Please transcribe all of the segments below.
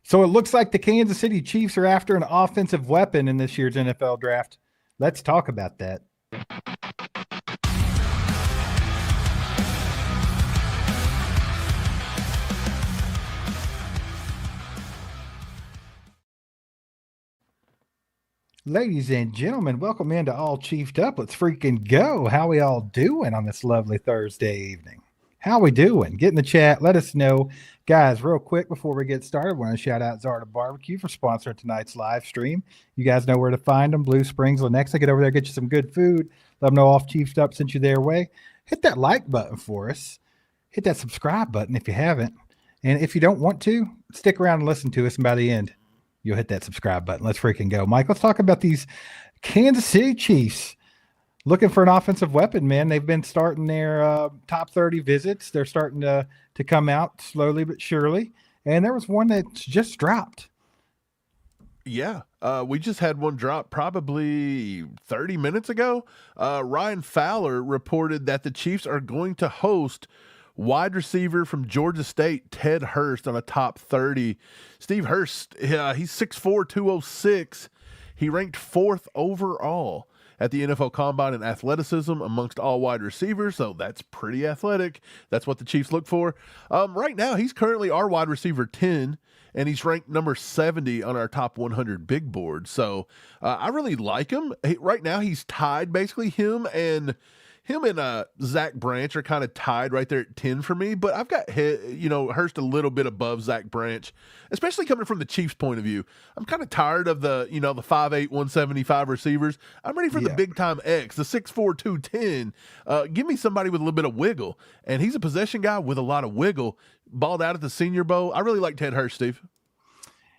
So it looks like the Kansas City Chiefs are after an offensive weapon in this year's NFL draft. Let's talk about that. Ladies and gentlemen, welcome into All Chiefed Up. Let's freaking go. How we all doing on this lovely Thursday evening? How we doing? Get in the chat. Let us know. Guys, real quick before we get started, I want to shout out Zarda Barbecue for sponsoring tonight's live stream. You guys know where to find them. Blue Springs, Lenexa. Get over there, get you some good food. Let them know Off Chiefed Up sent you their way. Hit that like button for us. Hit that subscribe button if you haven't. And if you don't want to, stick around and listen to us. And by the end, you'll hit that subscribe button. Let's freaking go. Mike, let's talk about these Kansas City Chiefs. Looking for an offensive weapon, man. They've been starting their top 30 visits. They're starting to come out slowly but surely. And there was one that just dropped. Yeah, we just had one drop probably 30 minutes ago. Ryan Fowler reported that the Chiefs are going to host wide receiver from Georgia State, Ted Hurst, on a top 30. Steve Hurst, he's 6'4", 206. He ranked 4th overall at the NFL Combine in athleticism amongst all wide receivers, so that's pretty athletic. That's what the Chiefs look for. Right now, he's currently our wide receiver 10, and he's ranked number 70 on our top 100 big board. So I really like him. Right now, he's tied, basically, him and Zach Branch are kind of tied right there at 10 for me, but I've got Hurst a little bit above Zach Branch, especially coming from the Chiefs' point of view. I'm kind of tired of the 5'8", 175 receivers. I'm ready for the big time X, the 6'4", 210. Give me somebody with a little bit of wiggle, and he's a possession guy with a lot of wiggle. Balled out at the Senior Bowl. I really like Ted Hurst, Steve.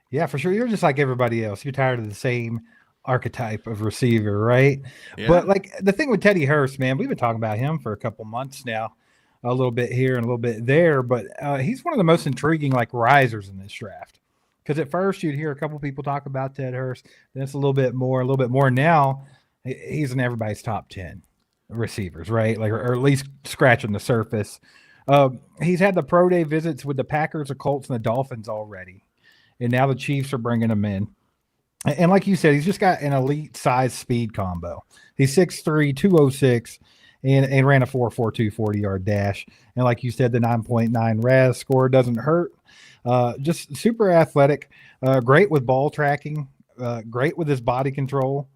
Yeah, for sure. You're just like everybody else. You're tired of the same archetype of receiver, right? Yeah. But like the thing with Teddy Hurst, man, we've been talking about him for a couple months now, a little bit here and a little bit there, but he's one of the most intriguing like risers in this draft. Because at first you'd hear a couple people talk about Ted Hurst, then it's a little bit more. Now he's in everybody's top 10 receivers, right? Like, or at least scratching the surface. He's had the pro day visits with the Packers, the Colts, and the Dolphins already, and now the Chiefs are bringing him in. And like you said, he's just got an elite size speed combo. He's 6'3", 206, and ran a 4.42 40-yard dash. And like you said, the 9.9 RAS score doesn't hurt. Just super athletic, great with ball tracking, great with his body control.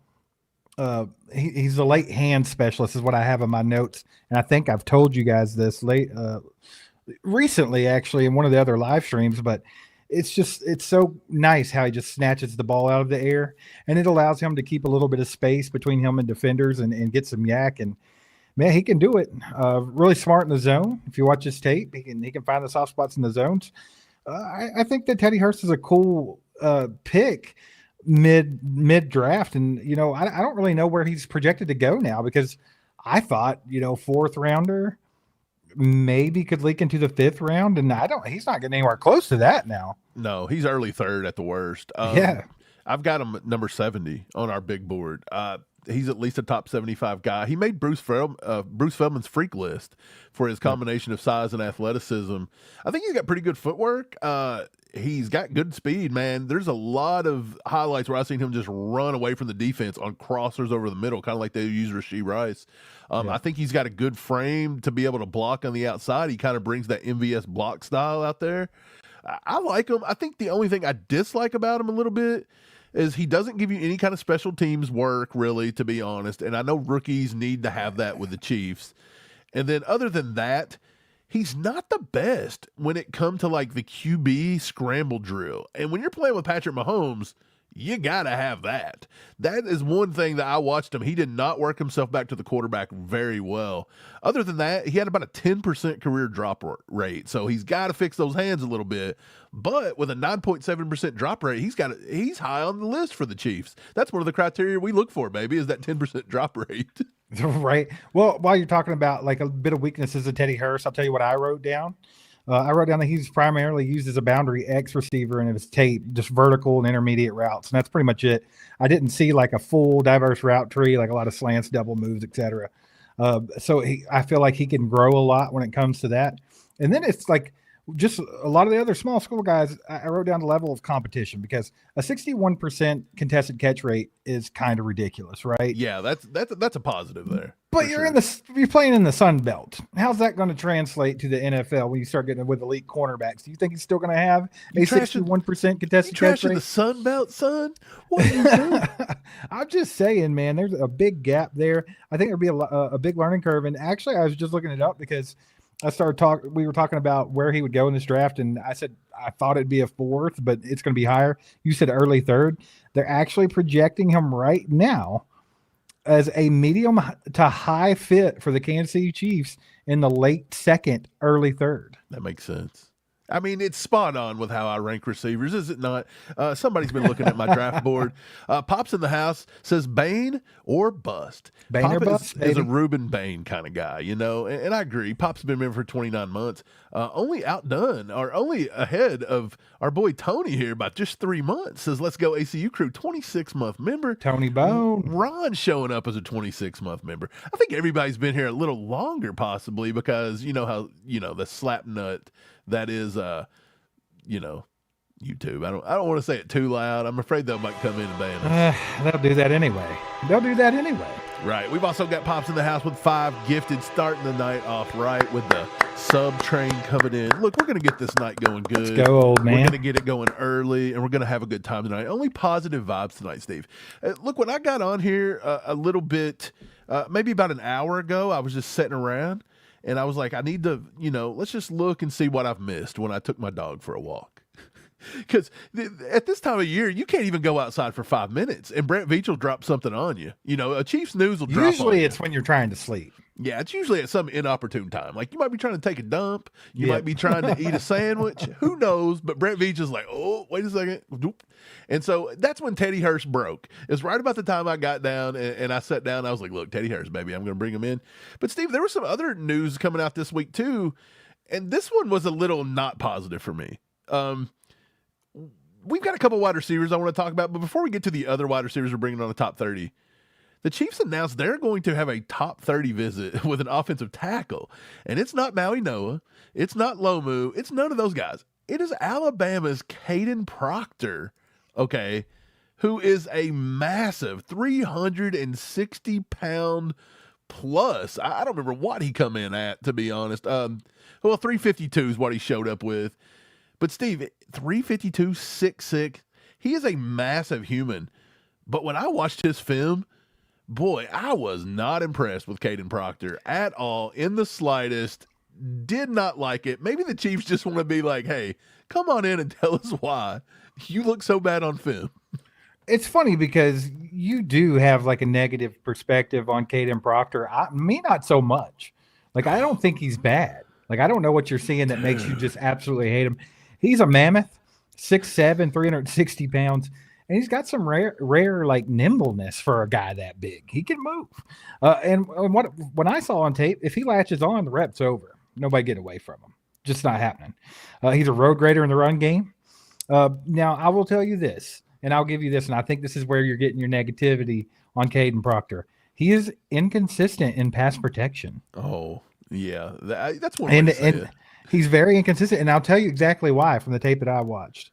He's a late hand specialist is what I have in my notes. And I think I've told you guys this recently, actually, in one of the other live streams, but it's so nice how he just snatches the ball out of the air, and it allows him to keep a little bit of space between him and defenders and get some yak. And man, he can do it. Really smart in the zone. If you watch his tape, he can find the soft spots in the zones. I think that Teddy Hurst is a cool pick mid draft, and I don't really know where he's projected to go now, because I thought 4th rounder maybe could leak into the 5th round, and he's not getting anywhere close to that now. No, he's early 3rd at the worst. I've got him at number 70 on our big board. He's at least a top 75 guy. He made Bruce Feldman's freak list for his combination of size and athleticism. I think he's got pretty good footwork. He's got good speed, man. There's a lot of highlights where I've seen him just run away from the defense on crossers over the middle, kind of like they use Rashee Rice. I think he's got a good frame to be able to block on the outside. He kind of brings that MVS block style out there. I like him. I think the only thing I dislike about him a little bit is he doesn't give you any kind of special teams work, really, to be honest. And I know rookies need to have that with the Chiefs. And then other than that, he's not the best when it comes to like the QB scramble drill. And when you're playing with Patrick Mahomes, you got to have that. That is one thing that I watched him. He did not work himself back to the quarterback very well. Other than that, he had about a 10% career drop rate. So he's got to fix those hands a little bit. But with a 9.7% drop rate, he's high on the list for the Chiefs. That's one of the criteria we look for, baby, is that 10% drop rate. Right. Well, while you're talking about like a bit of weaknesses of Teddy Hurst, I'll tell you what I wrote down. I wrote down that he's primarily used as a boundary X receiver in his tape, just vertical and intermediate routes. And that's pretty much it. I didn't see like a full diverse route tree, like a lot of slants, double moves, etc. So I feel like he can grow a lot when it comes to that. And then it's like just a lot of the other small school guys, I wrote down the level of competition because a 61% contested catch rate is kind of ridiculous, right? Yeah, that's a positive there. But you're playing in the Sun Belt. How's that going to translate to the NFL when you start getting with elite cornerbacks? Do you think he's still going to have a 61% contested catch rate? The Sun Belt, son? What are you doing? I'm just saying, man. There's a big gap there. I think there'd be a big learning curve. And actually, I was just looking it up because we were talking about where he would go in this draft, and I said I thought it'd be a 4th, but it's going to be higher. You said early 3rd. They're actually projecting him right now as a medium to high fit for the Kansas City Chiefs in the late 2nd, early 3rd. That makes sense. I mean, it's spot on with how I rank receivers, is it not? Somebody's been looking at my draft board. Pops in the house says Bane or bust. Bane or bust is a Reuben Bane kind of guy, and I agree. Pop's been in for 29 months. Only ahead of our boy Tony here by just 3 months. Says, let's go ACU crew, 26-month member. Tony Bone. Ron showing up as a 26-month member. I think everybody's been here a little longer possibly because you know how, the slap nut that is, YouTube. I don't want to say it too loud. I'm afraid they might come in and ban us. They'll do that anyway. Right. We've also got Pops in the house with 5 gifted, starting the night off right with the sub train coming in. Look, we're going to get this night going good. Let's go, old man. We're going to get it going early, and we're going to have a good time tonight. Only positive vibes tonight, Steve. Look, when I got on here a little bit, maybe about an hour ago, I was just sitting around, and I was like, I need to, let's just look and see what I've missed when I took my dog for a walk. Because at this time of year, you can't even go outside for 5 minutes, and Brent Veach will drop something on you. A Chiefs news will drop on you. Usually it's when you're trying to sleep. Yeah, it's usually at some inopportune time. Like, you might be trying to take a dump. You might be trying to eat a sandwich. Who knows? But Brent Veach is like, oh, wait a second. And so that's when Teddy Hurst broke. It's right about the time I got down and I sat down. I was like, look, Teddy Hurst, baby, I'm going to bring him in. But, Steve, there was some other news coming out this week, too. And this one was a little not positive for me. We've got a couple wide receivers I want to talk about, but before we get to the other wide receivers we're bringing on the top 30, the Chiefs announced they're going to have a top 30 visit with an offensive tackle. And it's not Maui Noah. It's not Lomu. It's none of those guys. It is Alabama's Kaden Proctor, okay, who is a massive 360-pound plus. I don't remember what he come in at, to be honest. 352 is what he showed up with. But, Steve, 352, 6'6", he is a massive human. But when I watched his film, boy, I was not impressed with Kaden Proctor at all, in the slightest. Did not like it. Maybe the Chiefs just want to be like, hey, come on in and tell us why you look so bad on film. It's funny because you do have like a negative perspective on Kaden Proctor. Me, not so much. Like, I don't think he's bad. Like, I don't know what you're seeing that makes you just absolutely hate him. He's a mammoth, 6'7", 360 pounds, and he's got some rare like nimbleness for a guy that big. He can move. And when I saw on tape, if he latches on, the rep's over. Nobody get away from him. Just not happening. He's a road grader in the run game. Now, I will tell you this, and I'll give you this, and I think this is where you're getting your negativity on Kaden Proctor. He is inconsistent in pass protection. Oh, yeah. That's one way to say it. He's very inconsistent, and I'll tell you exactly why from the tape that I watched.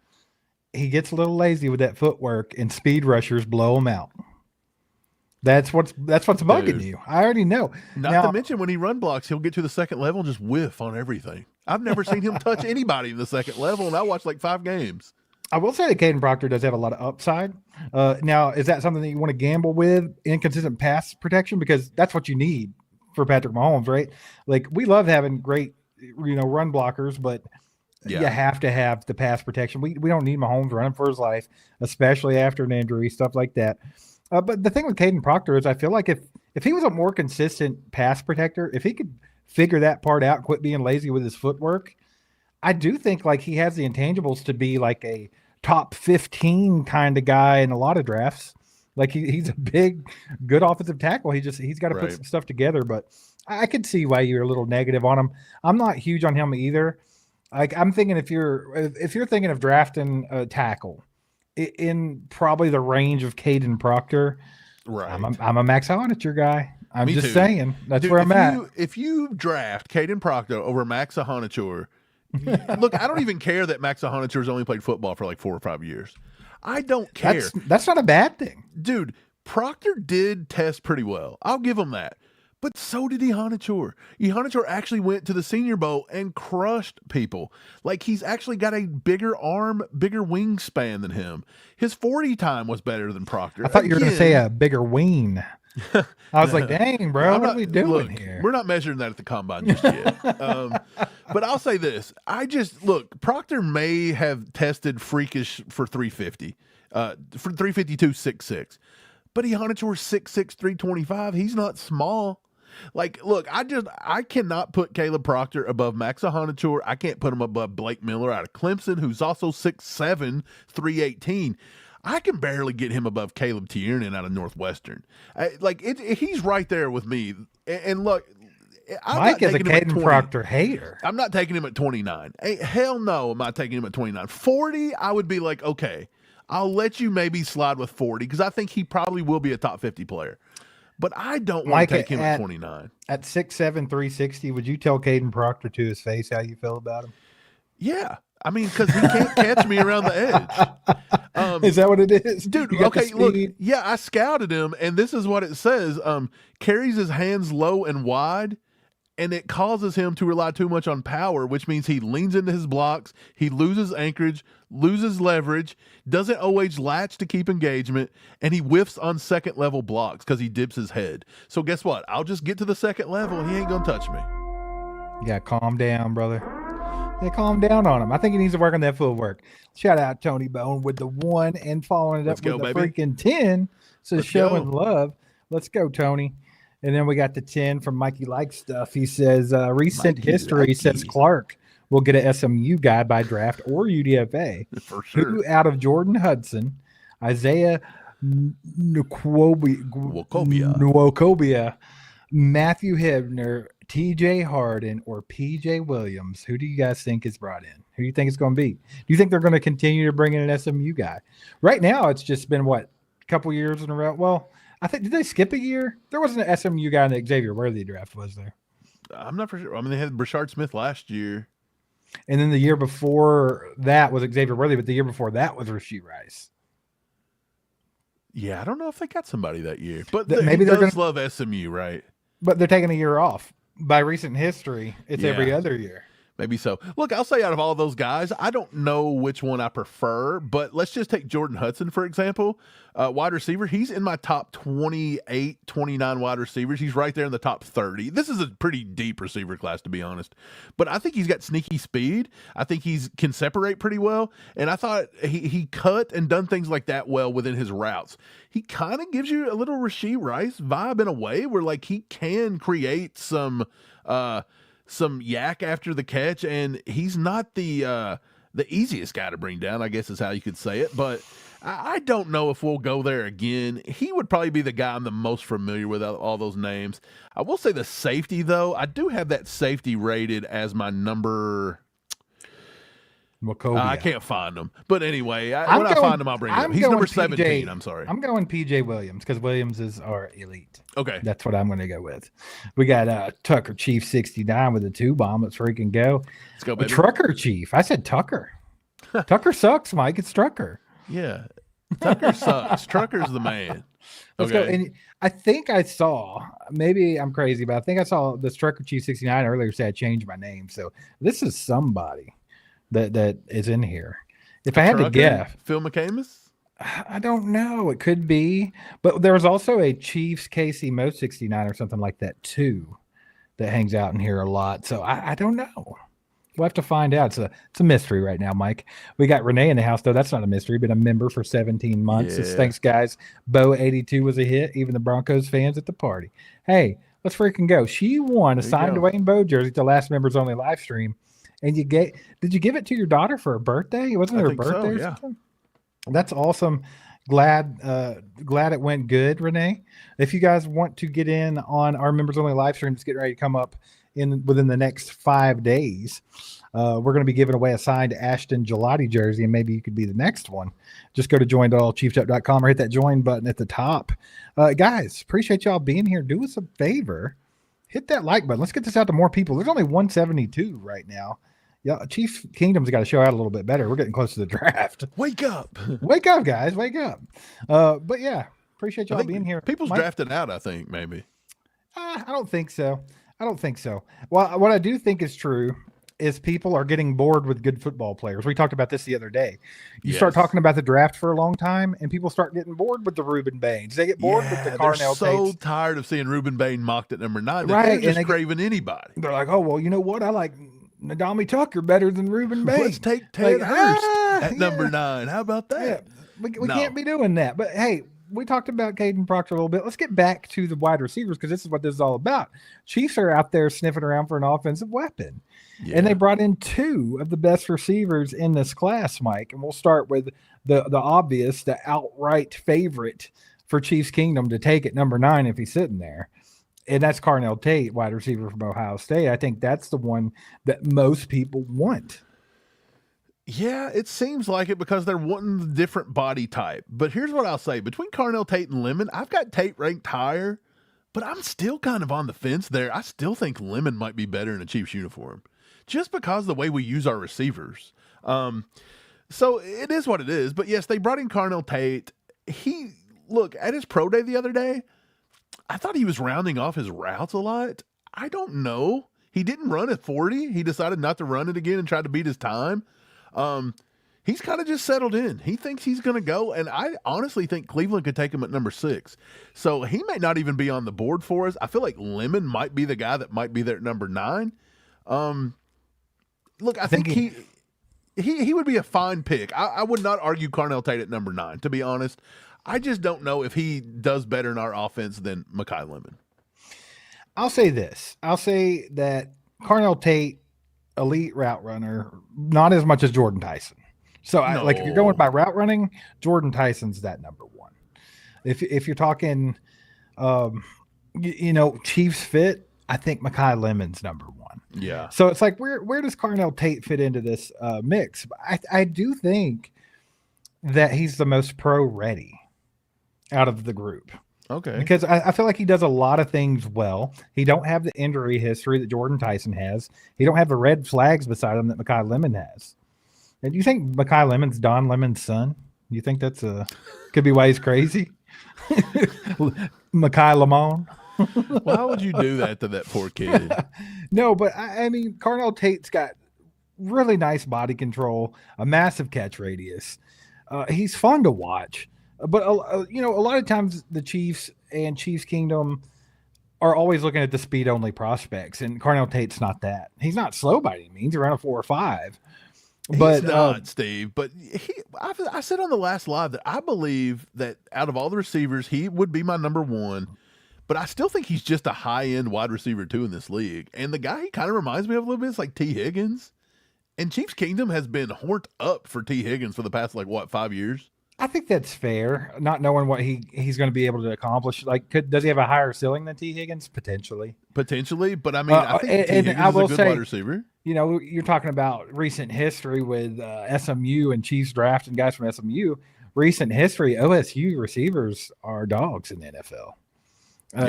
He gets a little lazy with that footwork, and speed rushers blow him out. That's what's bugging you. I already know. Not to mention when he run blocks, he'll get to the second level and just whiff on everything. I've never seen him touch anybody in the second level, and I watched like 5 games. I will say that Kaden Proctor does have a lot of upside. Now, is that something that you want to gamble with, inconsistent pass protection? Because that's what you need for Patrick Mahomes, right? Like, we love having great run blockers, but you have to have the pass protection. We don't need Mahomes running for his life, especially after an injury, stuff like that. But the thing with Kaden Proctor is I feel like if he was a more consistent pass protector, if he could figure that part out, quit being lazy with his footwork, I do think like he has the intangibles to be like a top 15 kind of guy in a lot of drafts. Like he's a big, good offensive tackle. He's got to put some stuff together, but I could see why you're a little negative on him. I'm not huge on him either. Like, I'm thinking if you're thinking of drafting a tackle in probably the range of Kaden Proctor, right? I'm a Max Honacher guy. I'm just saying that's where I'm at. If you draft Kaden Proctor over Max Honacher Look, I don't even care that Max Ahanatur's only played football for like 4 or 5 years. I don't care. That's not a bad thing. Dude, Proctor did test pretty well. I'll give him that. But so did Ihanatur. Ihanatur actually went to the Senior Bowl and crushed people. Like, he's actually got a bigger arm, bigger wingspan than him. His 40 time was better than Proctor. I thought you were going to say a bigger wing. I was like, dang, bro, what are we doing here? We're not measuring that at the combine just yet. But I'll say this. Proctor may have tested freakish for 350, for 352, 6'6". But Ihanatur's 6'6", 325. He's not small. Like, look, I cannot put Caleb Proctor above Max Ahanatur. I can't put him above Blake Miller out of Clemson, who's also 6'7", 318. I can barely get him above Caleb Tiernan out of Northwestern. He's right there with me. And look, Mike is a Kaden Proctor hater. I'm not taking him at 29. Hell no, I'm not taking him at 29. 40, I would be like, okay, I'll let you maybe slide with 40 because I think he probably will be a top 50 player. But I don't want to take him at 29. At 6'7", 360, would you tell Kaden Proctor to his face how you feel about him? Yeah. I mean, because he can't catch me around the edge. Is that what it is? Dude, okay, look. Yeah, I scouted him, and this is what it says. Carries his hands low and wide, and it causes him to rely too much on power, which means he leans into his blocks, he loses anchorage, loses leverage, doesn't always latch to keep engagement, and he whiffs on second-level blocks because he dips his head. So guess what? I'll just get to the second level, and he ain't going to touch me. You got to calm down, brother. They calm down on him. I think he needs to work on that footwork. Shout out Tony Bone with the 1 and following it up with the freaking 10. So showing love. Let's go, Tony. And then we got the 10 from Mikey Like Stuff. He says, recent history says Clark will get an SMU guy by draft or UDFA. For sure. Who out of Jordan Hudson, Isaiah Nwokobia, Matthew Hebner, TJ Harden, or PJ Williams? Who do you guys think is brought in? Who do you think it's going to be? Do you think they're going to continue to bring in an SMU guy? Right now, it's just been, a couple years in a row? Well, I think, did they skip a year? There wasn't an SMU guy in the Xavier Worthy draft, was there? I'm not for sure. I mean, they had Brashard Smith last year. And then the year before that was Xavier Worthy, but the year before that was Rashee Rice. Yeah, I don't know if they got somebody that year. But maybe they're going to love SMU, right? But they're taking a year off. By recent history, it's every other year. Maybe so. Look, I'll say out of all those guys, I don't know which one I prefer, but let's just take Jordan Hudson, for example. Wide receiver, he's in my top 28, 29 wide receivers. He's right there in the top 30. This is a pretty deep receiver class, to be honest. But I think he's got sneaky speed. I think he can separate pretty well. And I thought he cut and done things like that well within his routes. He kind of gives you a little Rashee Rice vibe in a way where, like, he can create some yak after the catch, and he's not the easiest guy to bring down, I guess is how you could say it. But I don't know if we'll go there again. He would probably be the guy I'm the most familiar with out of all those names. I will say the safety, though. I do have that safety rated as my number. I can't find him. But anyway, when I find him, I'll bring him up. He's number 17. I'm sorry. I'm going PJ Williams because Williams is our elite. Okay. That's what I'm going to go with. We got Tucker Chief 69 with a 2-bomb. Let's freaking go. Let's go, baby. Trucker Chief. I said Tucker. Tucker sucks, Mike. It's Trucker. Yeah. Tucker sucks. Trucker's the man. Let's go. And I think I saw, maybe I'm crazy, but I think I saw this Trucker Chief 69 earlier say I changed my name. So this is somebody that is in here. If I had to guess, Phil McCamus? I don't know. It could be, but there was also a Chiefs Casey Mo 69 or something like that too, that hangs out in here a lot. So I don't know. We'll have to find out. It's a mystery right now, Mike. We got Renee in the house though. That's not a mystery. Been a member for 17 months. Yeah. Thanks, guys. Bo 82 was a hit. Even the Broncos fans at the party. Hey, let's freaking go. She won a signed Dwayne Bowe jersey, the last members only live stream. And did you give it to your daughter for her birthday? Wasn't it her birthday or something? That's awesome. Glad it went good, Renee. If you guys want to get in on our members only live stream, it's getting ready to come up within the next 5 days. We're going to be giving away a signed Ashton Gelati jersey, and maybe you could be the next one. Just go to join.allchiefsup.com or hit that join button at the top. Guys, appreciate y'all being here. Do us a favor. Hit that like button. Let's get this out to more people. There's only 172 right now. Yeah, Chiefs Kingdom's got to show out a little bit better. We're getting close to the draft. Wake up. Wake up, guys. Wake up. But yeah, appreciate y'all being here. People's drafted out, I think, maybe. I don't think so. Well, what I do think is true is people are getting bored with good football players. We talked about this the other day. You start talking about the draft for a long time, and people start getting bored with the Reuben Baines. They get bored with the Carnell. They're so tired of seeing Reuben Bain mocked at number 9. Right. They're just craving anybody. They're like, oh, well, you know what? I like Nadami Tucker better than Reuben Baines. Let's take Tate Hurst at number 9. How about that? Yeah. We can't be doing that. But, hey, we talked about Kaden Proctor a little bit. Let's get back to the wide receivers because this is what this is all about. Chiefs are out there sniffing around for an offensive weapon. Yeah. And they brought in 2 of the best receivers in this class, Mike. And we'll start with the obvious, the outright favorite for Chiefs Kingdom to take at number 9 if he's sitting there. And that's Carnell Tate, wide receiver from Ohio State. I think that's the one that most people want. Yeah, it seems like it because they're wanting the different body type. But here's what I'll say. Between Carnell Tate and Lemon, I've got Tate ranked higher, but I'm still kind of on the fence there. I still think Lemon might be better in a Chiefs uniform just because of the way we use our receivers. So it is what it is. But, yes, they brought in Carnell Tate. Look, at his pro day the other day, I thought he was rounding off his routes a lot. I don't know. He didn't run at 40. He decided not to run it again and tried to beat his time. He's kind of just settled in. He thinks he's going to go, and I honestly think Cleveland could take him at number 6. So he may not even be on the board for us. I feel like Lemon might be the guy that might be there at number 9. Look, I think he would be a fine pick. I would not argue Carnell Tate at number 9, to be honest. I just don't know if he does better in our offense than Mai Lemon. I'll say this. I'll say that Carnell Tate, elite route runner, not as much as Jordan Tyson. So if you're going by route running, Jordan Tyson's that number 1. If you're talking, Chiefs fit, I think Mai Lemon's number 1. Yeah. So it's like, where does Carnell Tate fit into this mix? I do think that he's the most pro ready out of the group. Okay. Because I feel like he does a lot of things well. He don't have the injury history that Jordan Tyson has. He don't have the red flags beside him that Mai Lemon has. And do you think Mai Lemon's Don Lemon's son? Do you think that's could be why he's crazy? Mai Lemon? Why would you do that to that poor kid? No, but I mean, Carnell Tate's got really nice body control, a massive catch radius. He's fun to watch. But, a lot of times the Chiefs and Chiefs Kingdom are always looking at the speed-only prospects, and Carnell Tate's not that. He's not slow by any means. He's around a 4 or 5. But, he's not, Steve. But I said on the last live that I believe that out of all the receivers, he would be my number 1. But I still think he's just a high-end wide receiver, too, in this league. And the guy he kind of reminds me of a little bit is like T. Higgins. And Chiefs Kingdom has been horned up for T. Higgins for the past, 5 years? I think that's fair, not knowing what he's going to be able to accomplish. Does he have a higher ceiling than T. Higgins? Potentially, but I mean, I think T. Higgins is a good wide receiver. You're talking about recent history with SMU and Chiefs drafting guys from SMU. Recent history, OSU receivers are dogs in the NFL.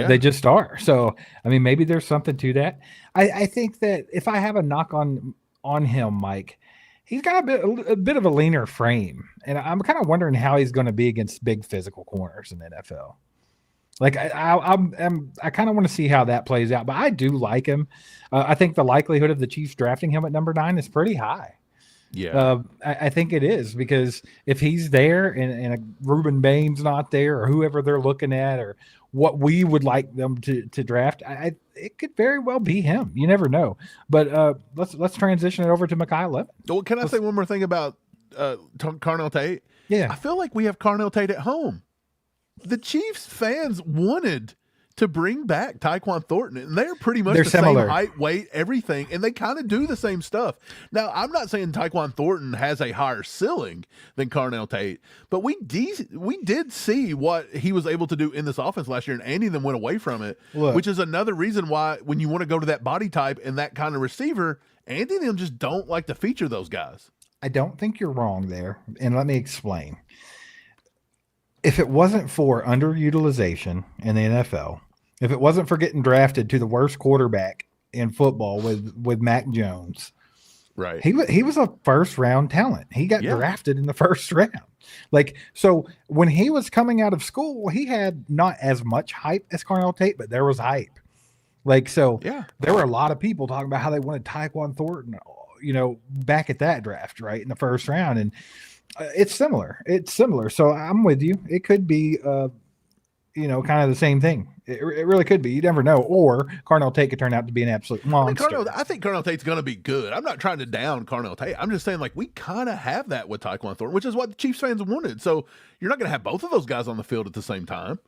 They just are. So, I mean, maybe there's something to that. I think that if I have a knock on him, Mike, he's got a bit of a leaner frame, and I'm kind of wondering how he's going to be against big physical corners in the NFL. I kind of want to see how that plays out, but I do like him. I think the likelihood of the Chiefs drafting him at number 9 is pretty high. Yeah, I think it is, because if he's there and a Reuben Baines not there, or whoever they're looking at, or what we would like them to draft, it could very well be him. You never know. But let's transition it over to Mai Lemon. Well, can I say one more thing about Carnell Tate? Yeah, I feel like we have Carnell Tate at home. The Chiefs fans wanted to bring back Tyquan Thornton, and they're pretty much similar. Same height, weight, everything, and they kind of do the same stuff. Now, I'm not saying Tyquan Thornton has a higher ceiling than Carnell Tate, but we did see what he was able to do in this offense last year, and Andy then went away from it, which is another reason why when you want to go to that body type and that kind of receiver, Andy and them just don't like to feature those guys. I don't think you're wrong there, and let me explain. If it wasn't for underutilization in the NFL, if it wasn't for getting drafted to the worst quarterback in football with Mac Jones, Right. He was a first round talent. He got drafted in the first round. Like, so when he was coming out of school, he had not as much hype as Carnell Tate, but there was hype. Like, so there were a lot of people talking about how they wanted Tyquan Thornton, back at that draft, right, in the first round. And it's similar. So I'm with you. It could be, kind of the same thing. It really could be. You never know. Or Carnell Tate could turn out to be an absolute monster. I think Carnell Tate's going to be good. I'm not trying to down Carnell Tate. I'm just saying, like, we kind of have that with Tyquan Thornton, which is what the Chiefs fans wanted. So you're not going to have both of those guys on the field at the same time.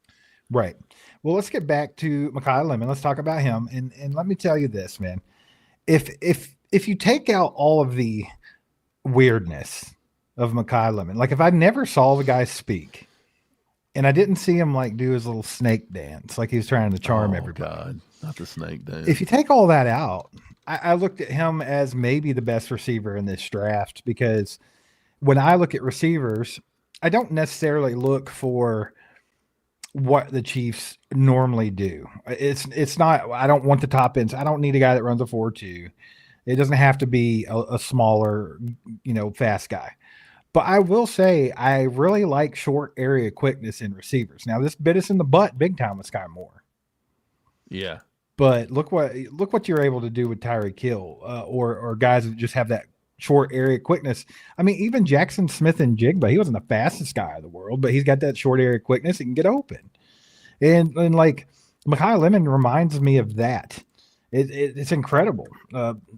Right. Well, let's get back to Mai Lemon. Let's talk about him. And let me tell you this, man. If you take out all of the weirdness of Mai Lemon, like if I never saw the guy speak, and I didn't see him like do his little snake dance, like he was trying to charm everybody. God, not the snake dance. If you take all that out, I looked at him as maybe the best receiver in this draft, because when I look at receivers, I don't necessarily look for what the Chiefs normally do. It's not, I don't want the top ends. I don't need a guy that runs a 4.2. It doesn't have to be a smaller, fast guy. But I will say I really like short area quickness in receivers. Now this bit us in the butt big time with Sky Moore. Yeah. But look what you're able to do with Tyreek Hill, or guys that just have that short area quickness. I mean, even Jackson Smith and Jigba, he wasn't the fastest guy in the world, but he's got that short area quickness. He can get open. And like Mai Lemon reminds me of that. It's incredible.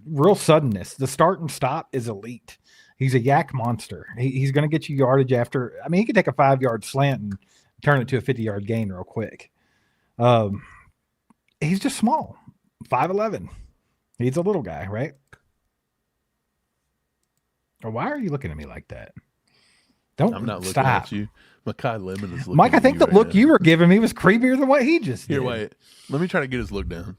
Real suddenness. The start and stop is elite. He's a yak monster. He's going to get you yardage after. I mean, he could take a 5-yard slant and turn it to a 50-yard gain real quick. He's just small, 5'11". He's a little guy, right? Or why are you looking at me like that? I'm not looking at you. Mai Lemon is looking Mike, I think at you the look you were giving me was creepier than what he just did. Here, wait. Let me try to get his look down.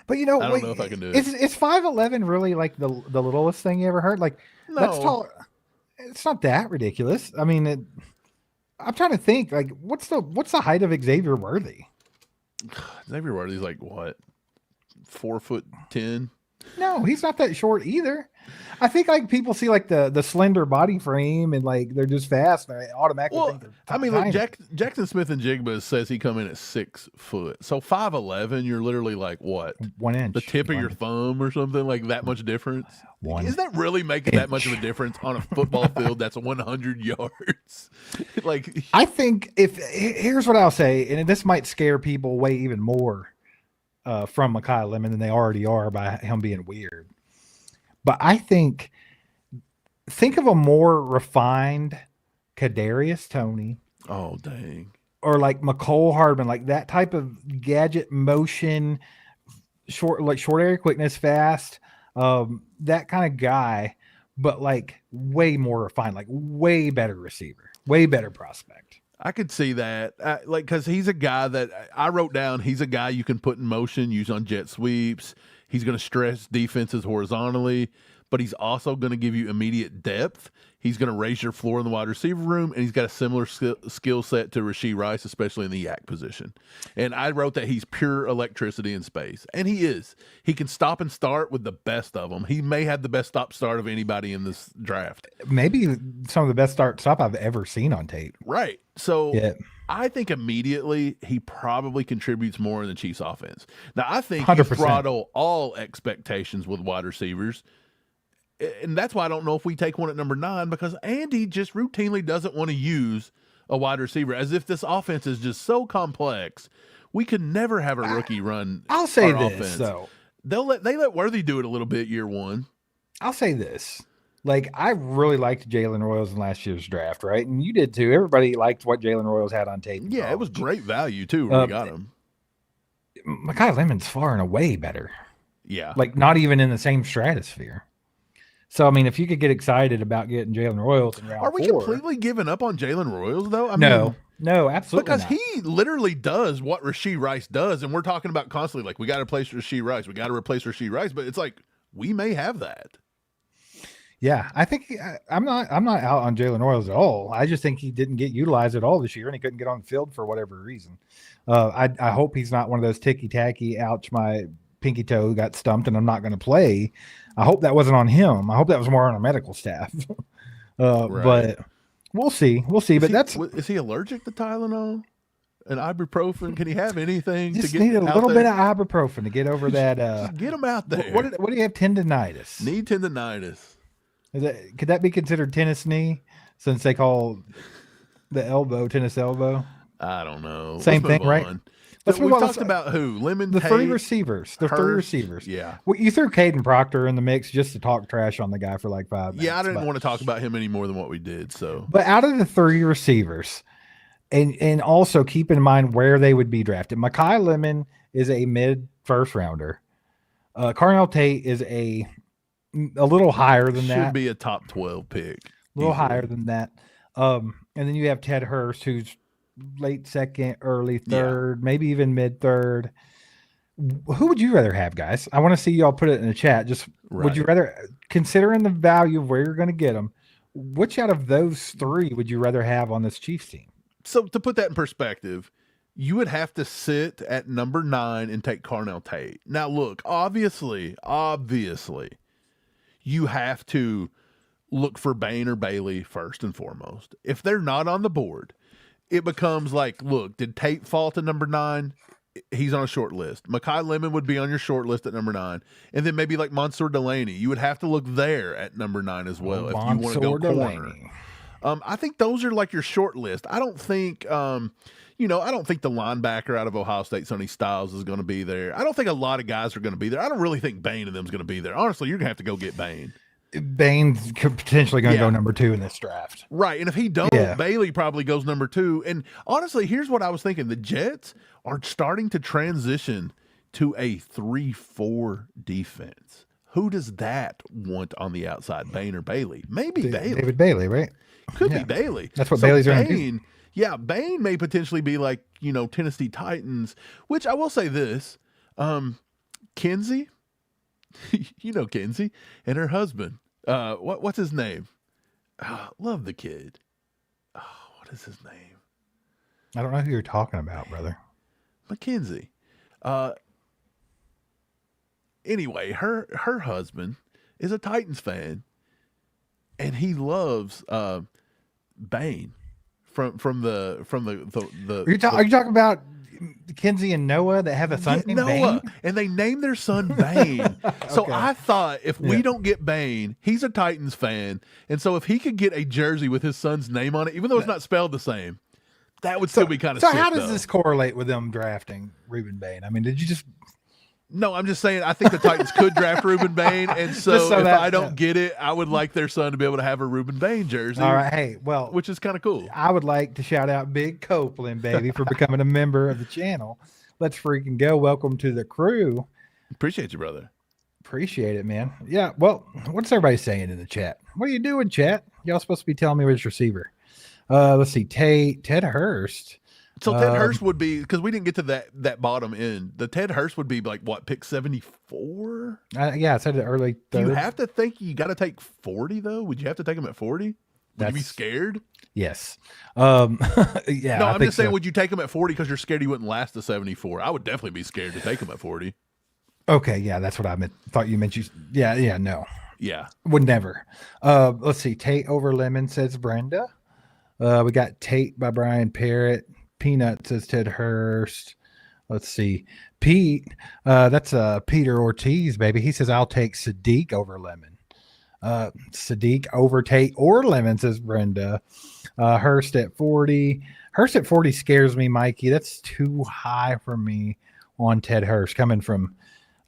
But I don't know if I can do it. Is 5'11" really like the littlest thing you ever heard? Like, no. That's tall. It's not that ridiculous. I mean, I'm trying to think. Like, what's the height of Xavier Worthy? Xavier Worthy's like what, 4'10"? No, he's not that short either. I think like people see like the slender body frame and like they're just fast and they automatically think they're tiny. Look, Jackson Smith and Jigba says he come in at 6 foot. So 5'11", you're literally like what? 1 inch. The tip of your thumb or something, like that much difference? Is that really making that much of a difference on a football field that's 100 yards? Like, I think here's what I'll say, and this might scare people away even more from Mai Lemon than they already are by him being weird. But I think of a more refined Kadarius Toney. Oh, dang. Or like McCole Hardman, like that type of gadget motion, short area quickness, fast, that kind of guy, but like way more refined, like way better receiver, way better prospect. I could see that, because he's a guy that I wrote down. He's a guy you can put in motion, use on jet sweeps. He's going to stress defenses horizontally, but he's also going to give you immediate depth. He's going to raise your floor in the wide receiver room, and he's got a similar skill set to Rashee Rice, especially in the yak position. And I wrote that he's pure electricity in space, and he is. He can stop and start with the best of them. He may have the best stop-start of anybody in this draft. Maybe some of the best stop I've ever seen on tape. Right. So I think immediately he probably contributes more in the Chiefs offense. Now, I think he throttle all expectations with wide receivers. And that's why I don't know if we take one at number 9, because Andy just routinely doesn't want to use a wide receiver, as if this offense is just so complex. We could never have a rookie run. I'll say this, offense. though. They let Worthy do it a little bit year one. I'll say this. Like, I really liked Jalen Royals in last year's draft, right? And you did too. Everybody liked what Jalen Royals had on tape. Yeah, it was great value too when we got him. Mai Lemon's far and away better. Yeah. Like, not even in the same stratosphere. So, I mean, if you could get excited about getting Jalen Royals in round 4. Are we completely giving up on Jalen Royals, though? No, absolutely because not. He literally does what Rashee Rice does, and we're talking about constantly, like, we got to replace Rashee Rice. We got to replace Rashee Rice, but it's like, we may have that. Yeah, I think I'm not out on Jalen Royals at all. I just think he didn't get utilized at all this year, and he couldn't get on the field for whatever reason. I hope he's not one of those ticky-tacky, ouch, my pinky toe got stumped and I'm not going to play. I hope that wasn't on him. I hope that was more on our medical staff. Right. But we'll see. We'll see. Is he allergic to Tylenol and ibuprofen? Can he have anything just to get need a little bit of ibuprofen to get over that? Just get him out there. What do you have? Tendinitis. Knee tendinitis. Could that be considered tennis knee since they call the elbow tennis elbow? I don't know. Same thing, right? We talked about who? Lemon, the Tate, three receivers. The Hurst, 3 receivers. Yeah. Well, you threw Kaden Proctor in the mix just to talk trash on the guy for like 5 minutes. Yeah, I didn't want to talk about him any more than what we did. So, but out of the 3 receivers, and also keep in mind where they would be drafted. Mai Lemon is a mid first rounder. Carnell Tate is a little higher than that. Should be a top 12 pick. A little higher than that. And then you have Ted Hurst, who's late second, early third, maybe even mid third. Who would you rather have, guys? I want to see y'all put it in the chat. Just would you rather, considering the value of where you're going to get them, which out of those 3 would you rather have on this Chiefs team? So to put that in perspective, you would have to sit at number 9 and take Carnell Tate. Now, look, obviously, you have to look for Bain or Bailey first and foremost. If they're not on the board, it becomes like, look, did Tate fall to number 9? He's on a short list. Mai Lemon would be on your short list at number 9. And then maybe like Mansour Delaney. You would have to look there at number 9 as well if you want to go corner. I think those are like your short list. I don't think I don't think the linebacker out of Ohio State, Sonny Styles, is going to be there. I don't think a lot of guys are going to be there. I don't really think Bain and them is going to be there. Honestly, you're going to have to go get Bain. Bain's potentially going to go number 2 in this draft. Right. And if he don't, Bailey probably goes number 2. And honestly, here's what I was thinking. The Jets are starting to transition to a 3-4 defense. Who does that want on the outside, Bain or Bailey? Maybe Bailey. David Bailey, right? Could be Bailey. That's what Bailey's going to do. Yeah, Bain may potentially be like, Tennessee Titans, which I will say this. Kenzie, Kenzie, and her husband. What's his name? Love the kid. What is his name? I don't know who you're talking about, brother. Mackenzie. Anyway, her husband is a Titans fan, and he loves Bain from the. Are you talking about Kenzie and Noah that have a son named Noah, Bain? and they named their son Bain. Okay. So I thought if we don't get Bain, he's a Titans fan, and so if he could get a jersey with his son's name on it, even though it's not spelled the same, that would still be kind of sick. So how does this correlate with them drafting Reuben Bain? I mean, did you just... No, I'm just saying I think the Titans could draft Reuben Bain, and so if I don't get it, I would like their son to be able to have a Reuben Bain jersey. All right, hey, well, which is kind of cool. I would like to shout out Big Copeland, baby, for becoming a member of the channel. Let's freaking go. Welcome to the crew. Appreciate you, brother. Appreciate it, man. Yeah, well, what's everybody saying in the chat? What are you doing, chat? Y'all supposed to be telling me which receiver. Let's see, Ted Hurst. So Ted Hurst would be, because we didn't get to that bottom end. The Ted Hurst would be like what, pick 74? Yeah, I said it early. Do you have to think you got to take 40 though? Would you have to take him at 40? Would you be scared? Yes. Yeah. No, I'm just saying, would you take him at 40 because you're scared he wouldn't last to 74? I would definitely be scared to take him at 40. Okay, yeah, that's what I meant. Thought you meant you. Yeah, no. Yeah, would never. Let's see, Tate over Lemon, says Brenda. We got Tate by Brian Parrott. Peanut says Ted Hurst. Let's see. Pete, that's Peter Ortiz, baby. He says, I'll take Sadiq over Lemon. Sadiq over Tate or Lemon, says Brenda. Hurst at 40. Hurst at 40 scares me, Mikey. That's too high for me on Ted Hurst coming from.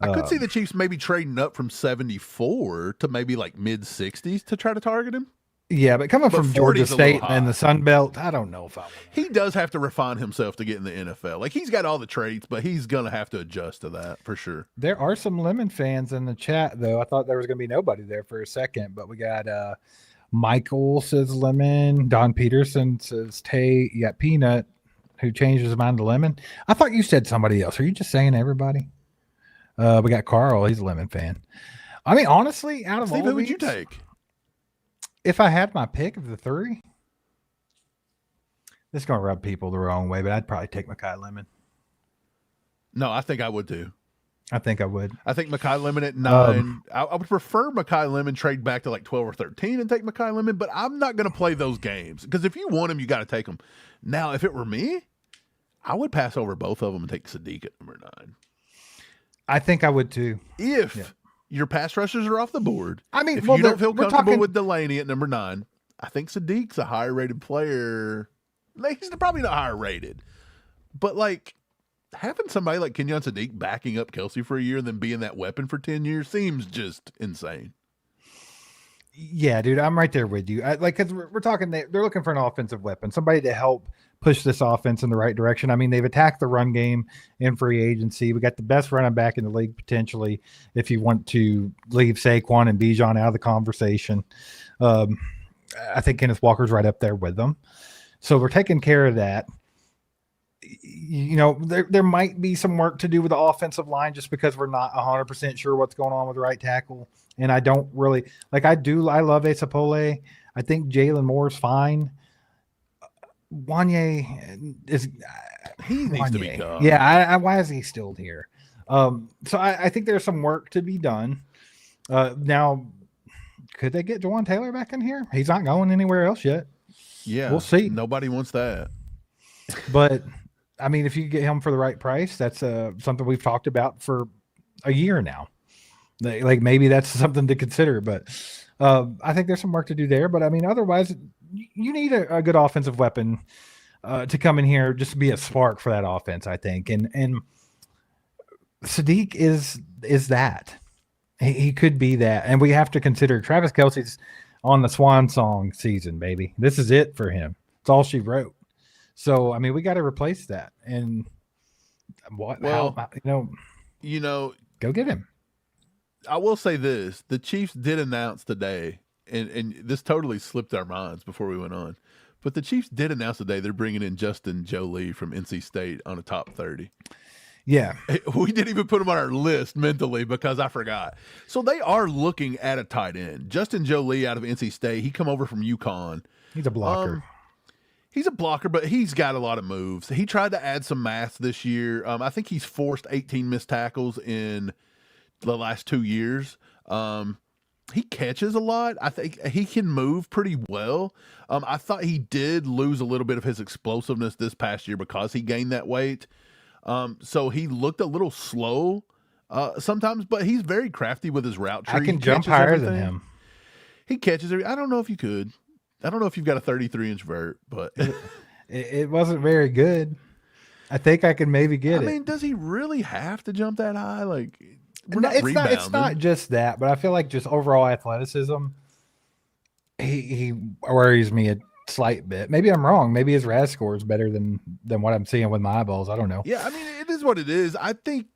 I could see the Chiefs maybe trading up from 74 to maybe like mid 60s to try to target him. Yeah, but coming from Georgia State and the Sun Belt, I don't know if I would. He does have to refine himself to get in the NFL. Like, he's got all the traits, but he's going to have to adjust to that for sure. There are some Lemon fans in the chat, though. I thought there was going to be nobody there for a second, but we got Michael says Lemon. Don Peterson says Tate. You got Peanut, who changed his mind to Lemon. I thought you said somebody else. Are you just saying everybody? We got Carl. He's a Lemon fan. I mean, honestly, out of Steve, all who would these, you take? If I had my pick of the 3, this is going to rub people the wrong way, but I'd probably take Mai Lemon. No, I think I would too. I think I would. I think Mai Lemon at 9. I would prefer Mai Lemon trade back to like 12 or 13 and take Mai Lemon, but I'm not going to play those games because if you want him, you got to take him. Now, if it were me, I would pass over both of them and take Sadiq at number 9. I think I would too. If your pass rushers are off the board, I mean, if you don't feel comfortable with Delaney at number 9, I think Sadiq's a higher rated player. He's probably not higher rated, but like having somebody like Kenyan Sadiq backing up Kelsey for a year and then being that weapon for 10 years seems just insane. Yeah, dude, I'm right there with you. Because we're talking, they're looking for an offensive weapon, somebody to help push this offense in the right direction. I mean, they've attacked the run game in free agency. We got the best running back in the league potentially if you want to leave Saquon and Bijan out of the conversation. I think Kenneth Walker's right up there with them. So we're taking care of that. You know, there might be some work to do with the offensive line just because we're not 100% sure what's going on with the right tackle. And I don't really I love Asapole. I think Jalen Moore's fine. Wanye needs to be gone. Yeah. Why is he still here? So I think there's some work to be done. Now, could they get Jawan Taylor back in here? He's not going anywhere else yet. Yeah. We'll see. Nobody wants that. But I mean, if you get him for the right price, that's something we've talked about for a year now. Like maybe that's something to consider, but I think there's some work to do there. But I mean, otherwise, you need a good offensive weapon to come in here just to be a spark for that offense, I think. And Sadiq is that. He could be that. And we have to consider Travis Kelce's on the swan song season, baby. This is it for him. It's all she wrote. So, I mean, we got to replace that. And go get him. I will say this. The Chiefs did announce today, and this totally slipped our minds before we went on, but the Chiefs did announce today they're bringing in Justin Jolie from NC State on a top 30. Yeah. We didn't even put him on our list mentally because I forgot. So they are looking at a tight end. Justin Jolie out of NC State. He come over from UConn. He's a blocker. He's a blocker, but he's got a lot of moves. He tried to add some mass this year. I think he's forced 18 missed tackles in the last 2 years. He catches a lot. I think he can move pretty well. I thought he did lose a little bit of his explosiveness this past year because he gained that weight. So he looked a little slow sometimes, but he's very crafty with his route tree. I can jump higher than him. He catches everything. I don't know if you could. I don't know if you've got a 33-inch vert, but it wasn't very good. I think I can maybe get it. I mean, does he really have to jump that high? Like, it's not just that, but I feel like just overall athleticism, he worries me a slight bit. Maybe I'm wrong. Maybe his RAS score is better than what I'm seeing with my eyeballs. I don't know. Yeah, I mean, it is what it is. I think,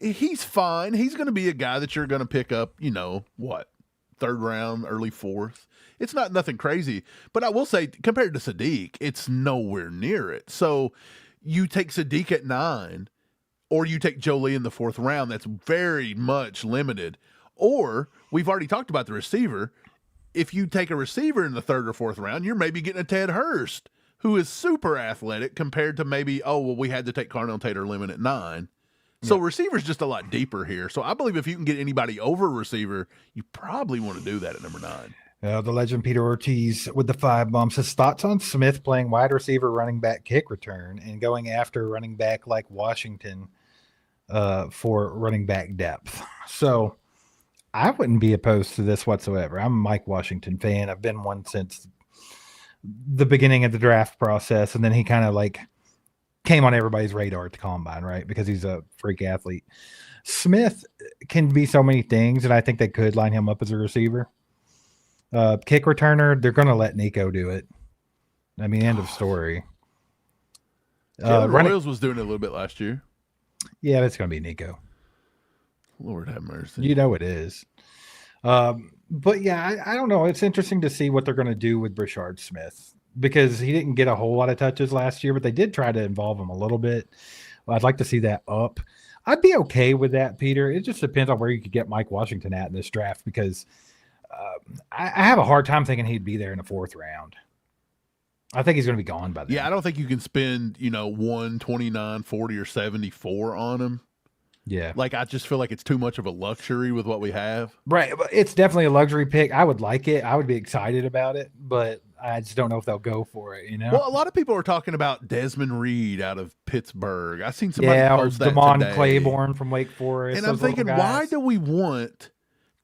he's fine. He's going to be a guy that you're going to pick up, third round, early fourth. It's not nothing crazy. But I will say, compared to Sadiq, it's nowhere near it. So you take Sadiq at 9, or you take Jolie in the 4th round. That's very much limited. Or we've already talked about the receiver. If you take a receiver in the 3rd or 4th round, you're maybe getting a Ted Hurst, who is super athletic compared to maybe, we had to take Carnell, Tate, or Lemon at 9. So receiver's just a lot deeper here. So I believe if you can get anybody over receiver, you probably want to do that at number 9. The legend Peter Ortiz with the 5 bumps. His thoughts on Smith playing wide receiver, running back, kick return, and going after running back like Washington for running back depth. So I wouldn't be opposed to this whatsoever. I'm a Mike Washington fan. I've been one since the beginning of the draft process, and then he kind of came on everybody's radar at the combine, right? Because he's a freak athlete. Smith can be so many things, and I think they could line him up as a receiver. Kick returner, they're going to let Nico do it. I mean, end of story. Royals was doing it a little bit last year. Yeah, it's going to be Nico. Lord have mercy. You know it is. But yeah, I don't know. It's interesting to see what they're going to do with Brashard Smith because he didn't get a whole lot of touches last year, but they did try to involve him a little bit. Well, I'd like to see that up. I'd be okay with that, Peter. It just depends on where you could get Mike Washington at in this draft because I have a hard time thinking he'd be there in the 4th round. I think he's going to be gone by then. Yeah, I don't think you can spend, 129, 40, or 74 on him. Yeah. Like, I just feel like it's too much of a luxury with what we have. Right. But it's definitely a luxury pick. I would like it. I would be excited about it, but I just don't know if they'll go for it, you know? Well, a lot of people are talking about Desmond Reed out of Pittsburgh. I seen somebody or post that Damon today. Claiborne from Wake Forest. And I'm thinking, why do we want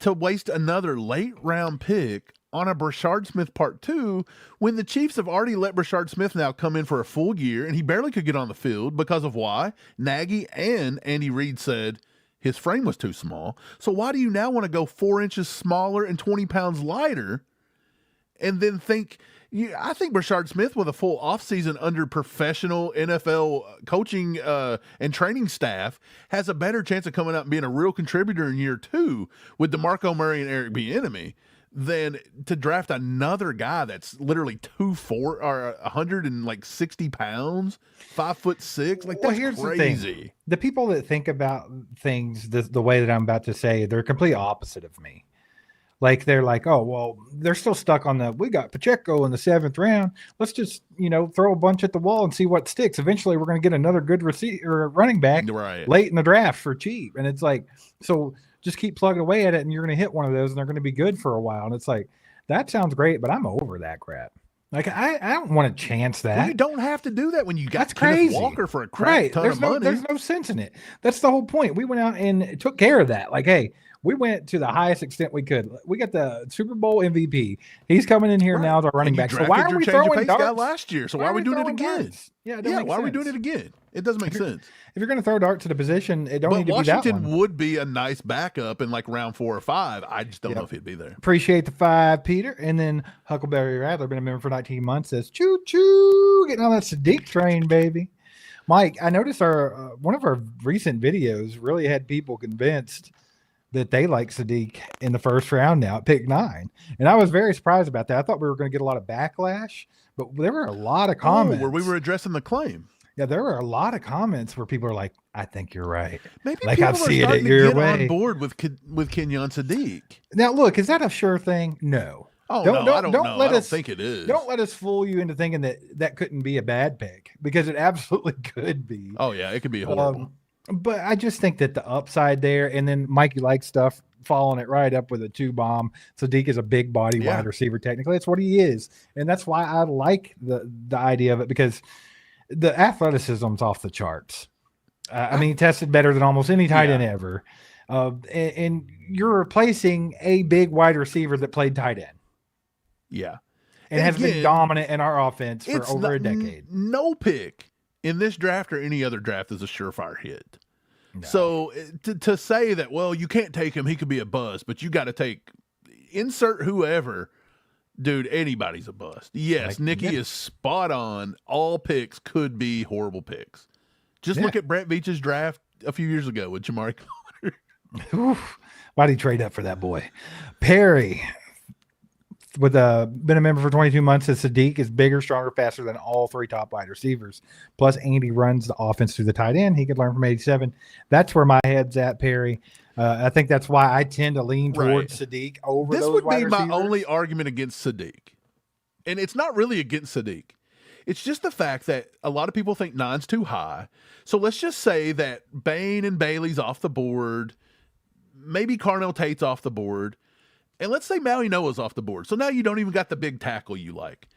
to waste another late round pick on a Brashard Smith part 2 when the Chiefs have already let Brashard Smith now come in for a full year and he barely could get on the field because of why? Nagy and Andy Reid said his frame was too small. So why do you now want to go 4 inches smaller and 20 pounds lighter and then think I think Brashard Smith with a full offseason under professional NFL coaching and training staff has a better chance of coming out and being a real contributor in year 2 with DeMarco Murray and Eric Bieniemy than to draft another guy that's literally 2'4" or 160 pounds, 5'6". Like, that's here's crazy. The thing. The people that think about things the way that I'm about to say, they're complete opposite of me. Like, they're like, oh, well, they're still stuck on we got Pacheco in the 7th round. Let's just, throw a bunch at the wall and see what sticks. Eventually, we're going to get another good receiver, running back late in the draft for cheap. And it's like, so just keep plugging away at it and you're going to hit one of those and they're going to be good for a while. And it's like, that sounds great, but I'm over that crap. Like, I don't want to chance that. Well, you don't have to do that when you got That's crazy. Walker for a crap ton of money. There's no sense in it. That's the whole point. We went out and took care of that. Like, hey, we went to the highest extent we could. We got the Super Bowl MVP. He's coming in here now as our running back. So why are we throwing darts? Guy last year? So why are we doing it again? Darts? Yeah, why are we doing it again? It doesn't make sense. If you're going to throw darts at a position, it don't need to be that one. Washington would be a nice backup in like round 4 or 5. I just don't know if he'd be there. Appreciate the 5, Peter. And then Huckleberry Rattler, been a member for 19 months, says, choo choo, getting on that Sadiq train, baby. Mike, I noticed our one of our recent videos really had people convinced that they like Sadiq in the first round now at pick 9. And I was very surprised about that. I thought we were going to get a lot of backlash, but there were a lot of comments. Where we were addressing the claim. Yeah, there were a lot of comments where people are like, I think you're right. Maybe like people I see it starting your to get way. On board with Kenyan Sadiq. Now, look, is that a sure thing? No. Oh, I don't know. I don't think it is. Don't let us fool you into thinking that couldn't be a bad pick, because it absolutely could be. Oh, yeah, it could be horrible. But I just think that the upside there, and then Mikey likes stuff, following it right up with a 2-bomb. Sadiq is a big body wide receiver. Technically, that's what he is. And that's why I like the idea of it, because the athleticism's off the charts. I mean, he tested better than almost any tight end ever. And you're replacing a big wide receiver that played tight end. Yeah. And has been dominant in our offense for over a decade. No pick in this draft or any other draft is a surefire hit. No. So to say that, well, you can't take him, he could be a bust, but you got to take insert whoever. Dude, anybody's a bust. Yes, Nikki is spot on. All picks could be horrible picks. Just look at Brett Veach's draft a few years ago with Jamari Conner. Why'd he trade up for that boy? Perry, with been a member for 22 months, says Sadiq is bigger, stronger, faster than all 3 top wide receivers. Plus, Andy runs the offense through the tight end. He could learn from 87. That's where my head's at, Perry. I think that's why I tend to lean towards Sadiq over those wide receivers. This would be my only argument against Sadiq. And it's not really against Sadiq. It's just the fact that a lot of people think 9's too high. So let's just say that Bain and Bailey's off the board. Maybe Carnell Tate's off the board. And let's say Maui Noah's off the board. So now you don't even got the big tackle you like.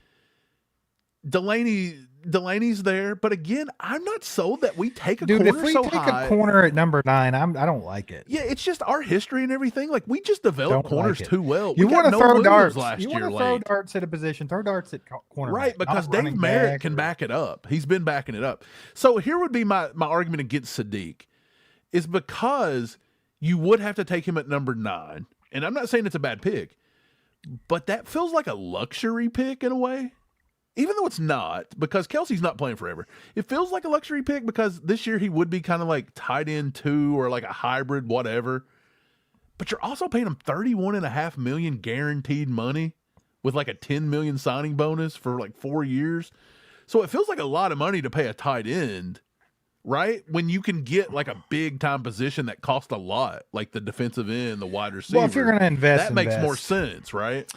Delaney's there, but again, I'm not sold that we take a corner if we so take high. A corner at number 9, I don't like it. Yeah, it's just our history and everything. Like, we just developed corners too well. You want to throw darts last year. You want to throw darts at a position. Throw darts at corner. Right, because Dave Merritt can back it up. He's been backing it up. So here would be my argument against Sadiq, is because you would have to take him at number 9. And I'm not saying it's a bad pick, but that feels like a luxury pick in a way. Even though it's not, because Kelsey's not playing forever. It feels like a luxury pick because this year he would be kind of like tight end 2 or like a hybrid, whatever. But you're also paying him $31.5 million guaranteed money with like a $10 million signing bonus for like 4 years. So it feels like a lot of money to pay a tight end, right? When you can get like a big time position that costs a lot, like the defensive end, the wide receiver. Well, if you're going to invest, that makes more sense, right?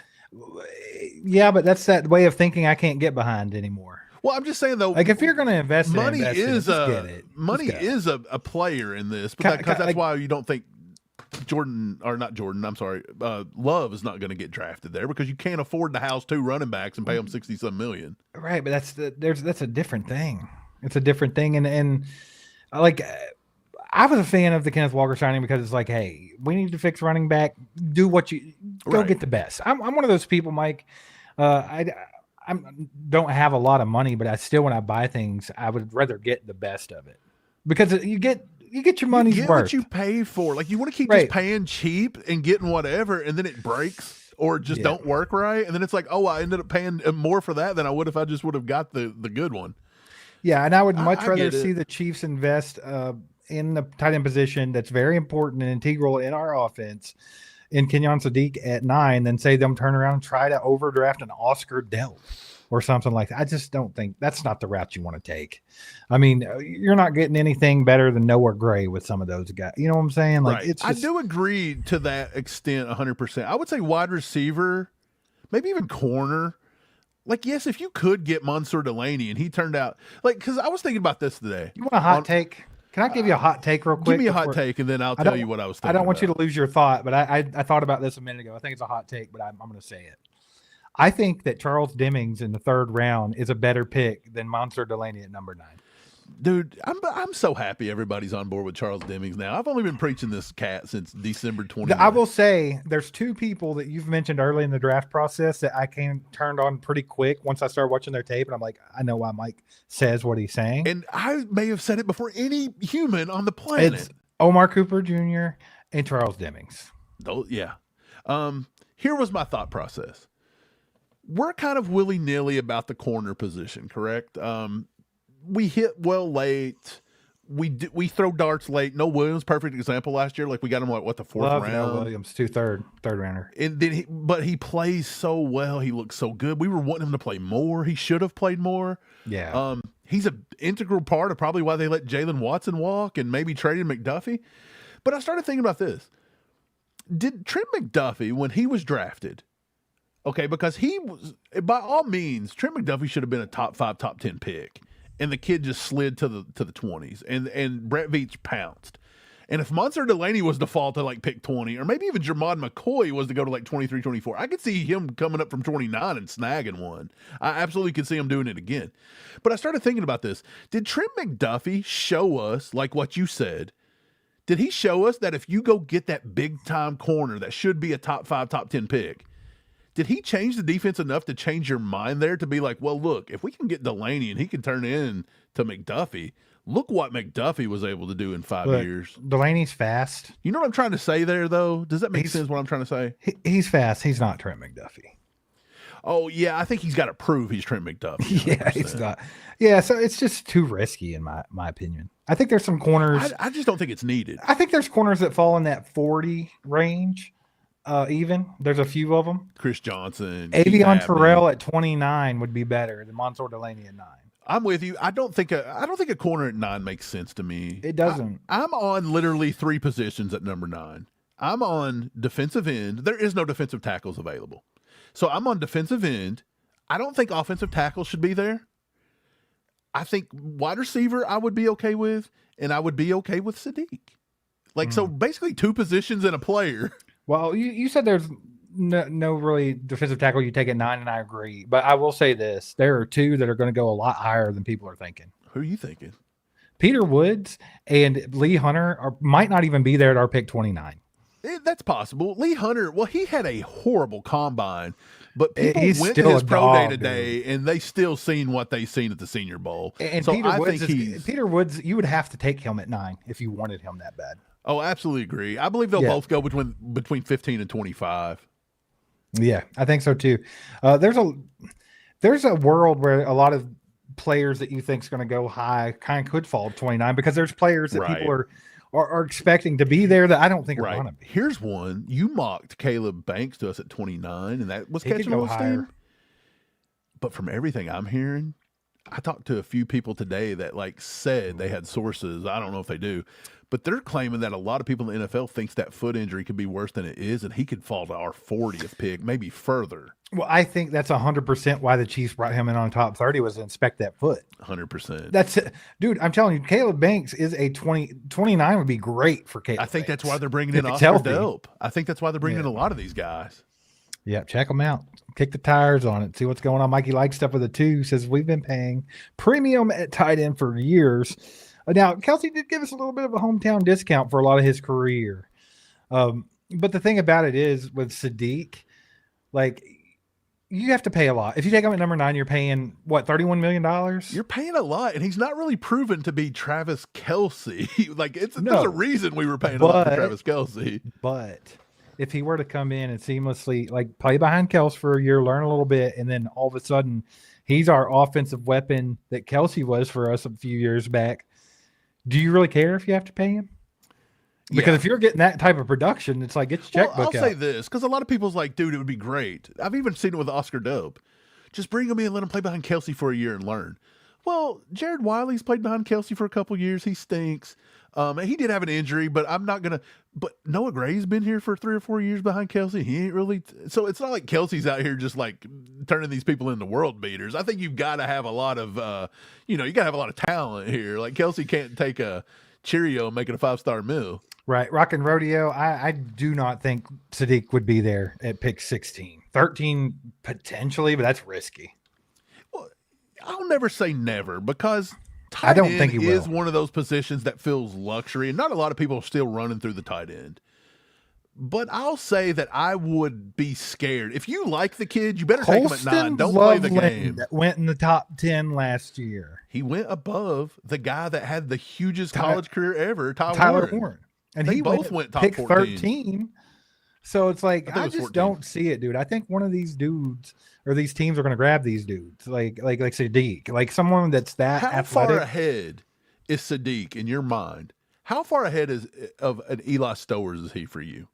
Yeah, but that's that way of thinking I can't get behind anymore. Well, I'm just saying though, like if you're going to invest, money is a player in this, because that's why you don't think Love is not going to get drafted there, because you can't afford to house 2 running backs and pay them $60-some million. Right, but that's a different thing. It's a different thing, and like I was a fan of the Kenneth Walker signing because it's like, hey, we need to fix running back. Do what you go get the best. I'm one of those people, Mike. I don't have a lot of money, but I still, when I buy things, I would rather get the best of it, because you get your money's worth. What you pay for. Like, you want to keep just paying cheap and getting whatever, and then it breaks or just don't work right, and then it's like, oh, I ended up paying more for that than I would if I just would have got the good one. Yeah, and I would much rather see the Chiefs invest in the tight end position that's very important and integral in our offense in Kenyan Sadiq at 9 than say them turn around and try to overdraft an Oscar Delp or something like that. I just don't think that's not the route you want to take. I mean, you're not getting anything better than Noah Gray with some of those guys. You know what I'm saying? Like, it's I do agree to that extent 100%. I would say wide receiver, maybe even corner. Like, yes, if you could get Mansour Delaney and he turned out like, because I was thinking about this today. You want a hot take? Can I give you a hot take real quick? Give me a hot take, and then I'll tell you what I was thinking. I don't want you to lose your thought, but I thought about this a minute ago. I think it's a hot take, but I'm going to say it. I think that Charles Demings in the 3rd round is a better pick than Mansour Delaney at number 9. Dude, I'm so happy everybody's on board with Charles Demings now. I've only been preaching this cat since December 20. I will say there's 2 people that you've mentioned early in the draft process that I turned on pretty quick once I started watching their tape, and I'm like, I know why Mike says what he's saying. And I may have said it before any human on the planet. It's Omar Cooper Jr. and Charles Demings. Oh, yeah. Here was my thought process. We're kind of willy-nilly about the corner position, correct? We hit well late. We throw darts late. No Williams, perfect example last year. Like, we got him the 4th round. No Williams, third rounder. And then but he plays so well. He looks so good. We were wanting him to play more. He should have played more. Yeah. He's an integral part of probably why they let Jalen Watson walk and maybe traded McDuffie. But I started thinking about this. Did Trent McDuffie, when he was drafted, okay, because he was, by all means, Trent McDuffie should have been a top 5, top 10 pick. And the kid just slid to the 20s, and Brett Veach pounced. And if Mansour Delaney was to fall to like pick 20, or maybe even Jermod McCoy was to go to like 23, 24, I could see him coming up from 29 and snagging one. I absolutely could see him doing it again. But I started thinking about this. Did Trent McDuffie show us, like what you said, did he show us that if you go get that big time corner that should be a top 5, top 10 pick, did he change the defense enough to change your mind there to be like, well, look, if we can get Delaney and he can turn in to McDuffie, look what McDuffie was able to do in 5 years. Delaney's fast. You know what I'm trying to say there, though? Does that make sense what I'm trying to say? He's fast. He's not Trent McDuffie. Oh, yeah. I think he's got to prove he's Trent McDuffie. 100%. Yeah, he's not. Yeah, so it's just too risky in my opinion. I think there's some corners. I just don't think it's needed. I think there's corners that fall in that 40 range. Even there's a few of them. Chris Johnson, Avion Terrell at 29 would be better than Mansour Delaney at 9. I'm with you. I don't think a corner at 9 makes sense to me. It doesn't. I'm on literally 3 positions at number 9. I'm on defensive end. There is no defensive tackles available, so I'm on defensive end. I don't think offensive tackle should be there. I think wide receiver I would be okay with, and I would be okay with Sadiq. Like so, basically 2 positions and a player. Well, you said there's no really defensive tackle you take at 9, and I agree. But I will say this. There are 2 that are going to go a lot higher than people are thinking. Who are you thinking? Peter Woods and Lee Hunter might not even be there at our pick 29. That's possible. Lee Hunter, well, he had a horrible combine, but people He's went to still his a pro day dog, today, and they still seen what they seen at the Senior Bowl. And so Peter Woods, you would have to take him at 9 if you wanted him that bad. Oh, absolutely agree. I believe they'll both go between 15 and 25. Yeah, I think so too. There's a world where a lot of players that you think is going to go high kind of could fall to 29 because there's players that people are expecting to be there that I don't think are going to be. Here's one. You mocked Caleb Banks to us at 29, and that was catching on steam. But from everything I'm hearing, I talked to a few people today that like said they had sources. I don't know if they do, but they're claiming that a lot of people in the NFL thinks that foot injury could be worse than it is, and he could fall to our 40th pick, maybe further. Well, I think that's 100% why the Chiefs brought him in on top 30 was to inspect that foot. 100%. That's it. Dude, I'm telling you, Caleb Banks is a 29 would be great for Caleb. I think Banks. That's why they're bringing in Oscar Delp. I think that's why they're bringing in a lot of these guys. Yeah, check them out. Kick the tires on it. See what's going on. Mikey likes stuff with a 2. Says we've been paying premium at tight end for years. Now, Kelsey did give us a little bit of a hometown discount for a lot of his career. But the thing about it is with Sadiq, like you have to pay a lot. If you take him at number 9, you're paying what, $31 million? You're paying a lot, and he's not really proven to be Travis Kelce. Like there's a reason we were paying a lot for Travis Kelce. But if he were to come in and seamlessly like play behind Kels for a year, learn a little bit, and then all of a sudden he's our offensive weapon that Kelce was for us a few years back, do you really care if you have to pay him? Because if you're getting that type of production, it's like, get your checkbook out. I'll say this, because a lot of people's like, dude, it would be great. I've even seen it with Oscar Delp. Just bring him in, let him play behind Kelce for a year and learn. Well, Jared Wiley's played behind Kelce for a couple years. He stinks. He did have an injury, but I'm not going to. But Noah Gray's been here for 3 or 4 years behind Kelce. He ain't really. So it's not like Kelce's out here just like turning these people into world beaters. I think you've got to have a lot of, you got to have a lot of talent here. Like Kelce can't take a Cheerio and make it a 5-star meal. Right. Rock and Rodeo, I do not think Sadiq would be there at pick 16. 13 potentially, but that's risky. Well, I'll never say never because I don't think he is will. One of those positions that feels luxury, and not a lot of people are still running through the tight end. But I'll say that I would be scared. If you like the kid, you better take him at 9. Don't play the game. That went in the top 10 last year. He went above the guy that had the hugest college career ever, Tyler Warren. And he both went top pick 14. 13. So it's like, I just 14. don't see it, dude. I think one of these dudes or these teams are going to grab these dudes, like Sadiq, like someone that's that How athletic. far ahead is Sadiq in your mind? How far ahead of an Eli Stowers is he for you?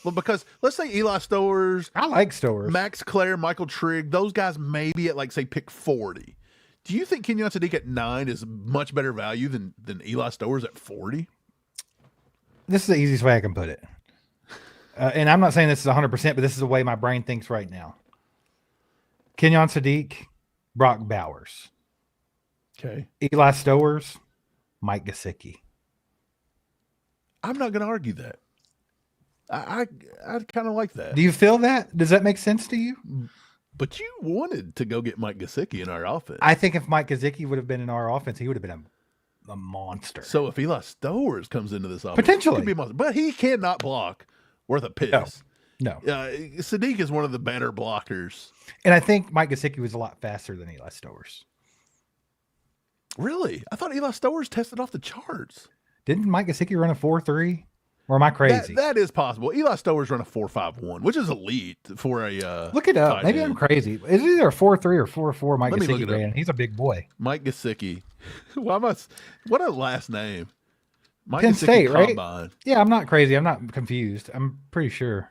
Well, because let's say Eli Stowers, I like Stowers, Max Clare, Michael Trigg, those guys maybe at like say pick 40. Do you think Kenyan Sadiq at 9 is much better value than Eli Stowers at 40? This is the easiest way I can put it. And I'm not saying this is 100%, but this is the way my brain thinks right now. Kenyan Sadiq, Brock Bowers. Okay. Eli Stowers, Mike Gesicki. I'm not going to argue that. I kind of like that. Do you feel that? Does that make sense to you? But you wanted to go get Mike Gesicki in our offense. I think if Mike Gesicki would have been in our offense, he would have been a monster. So if Eli Stowers comes into this offense, potentially, he could be a monster. But he cannot block worth a piss. No. Sadiq is one of the better blockers. And I think Mike Gesicki was a lot faster than Eli Stowers. Really? I thought Eli Stowers tested off the charts. Didn't Mike Gesicki run a 4.3? Or am I crazy? That is possible. Eli Stowers run a 4.51, which is elite for a look it up. Maybe I'm crazy. It's either a 4.3 or 4.4 Mike Gesicki ran. He's a big boy. Mike Gesicki. What a last name. Mike Penn Gesicki State, Combine. Right? Yeah, I'm not crazy. I'm not confused. I'm pretty sure.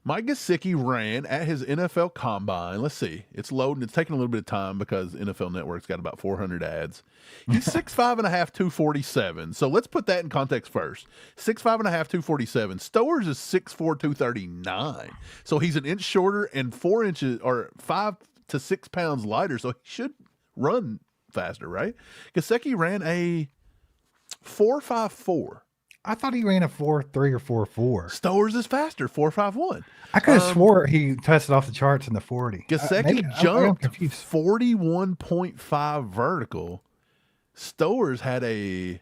Mike Gesicki ran at his NFL Combine. Let's see. It's loading. It's taking a little bit of time because NFL Network's got about 400 ads. He's 6'5.5", 247. So let's put that in context first. 6'5.5", 247. Stowers is 6'4", 239. So he's an inch shorter and 4 inches or 5 to 6 pounds lighter. So he should run faster, right? Gesicki ran a 4.54. I thought he ran a 4.3 or 4.4. Stowers is faster, 4.51. I could have swore he tested off the charts in the 40. Gesicki jumped 41.5 vertical. Stowers had a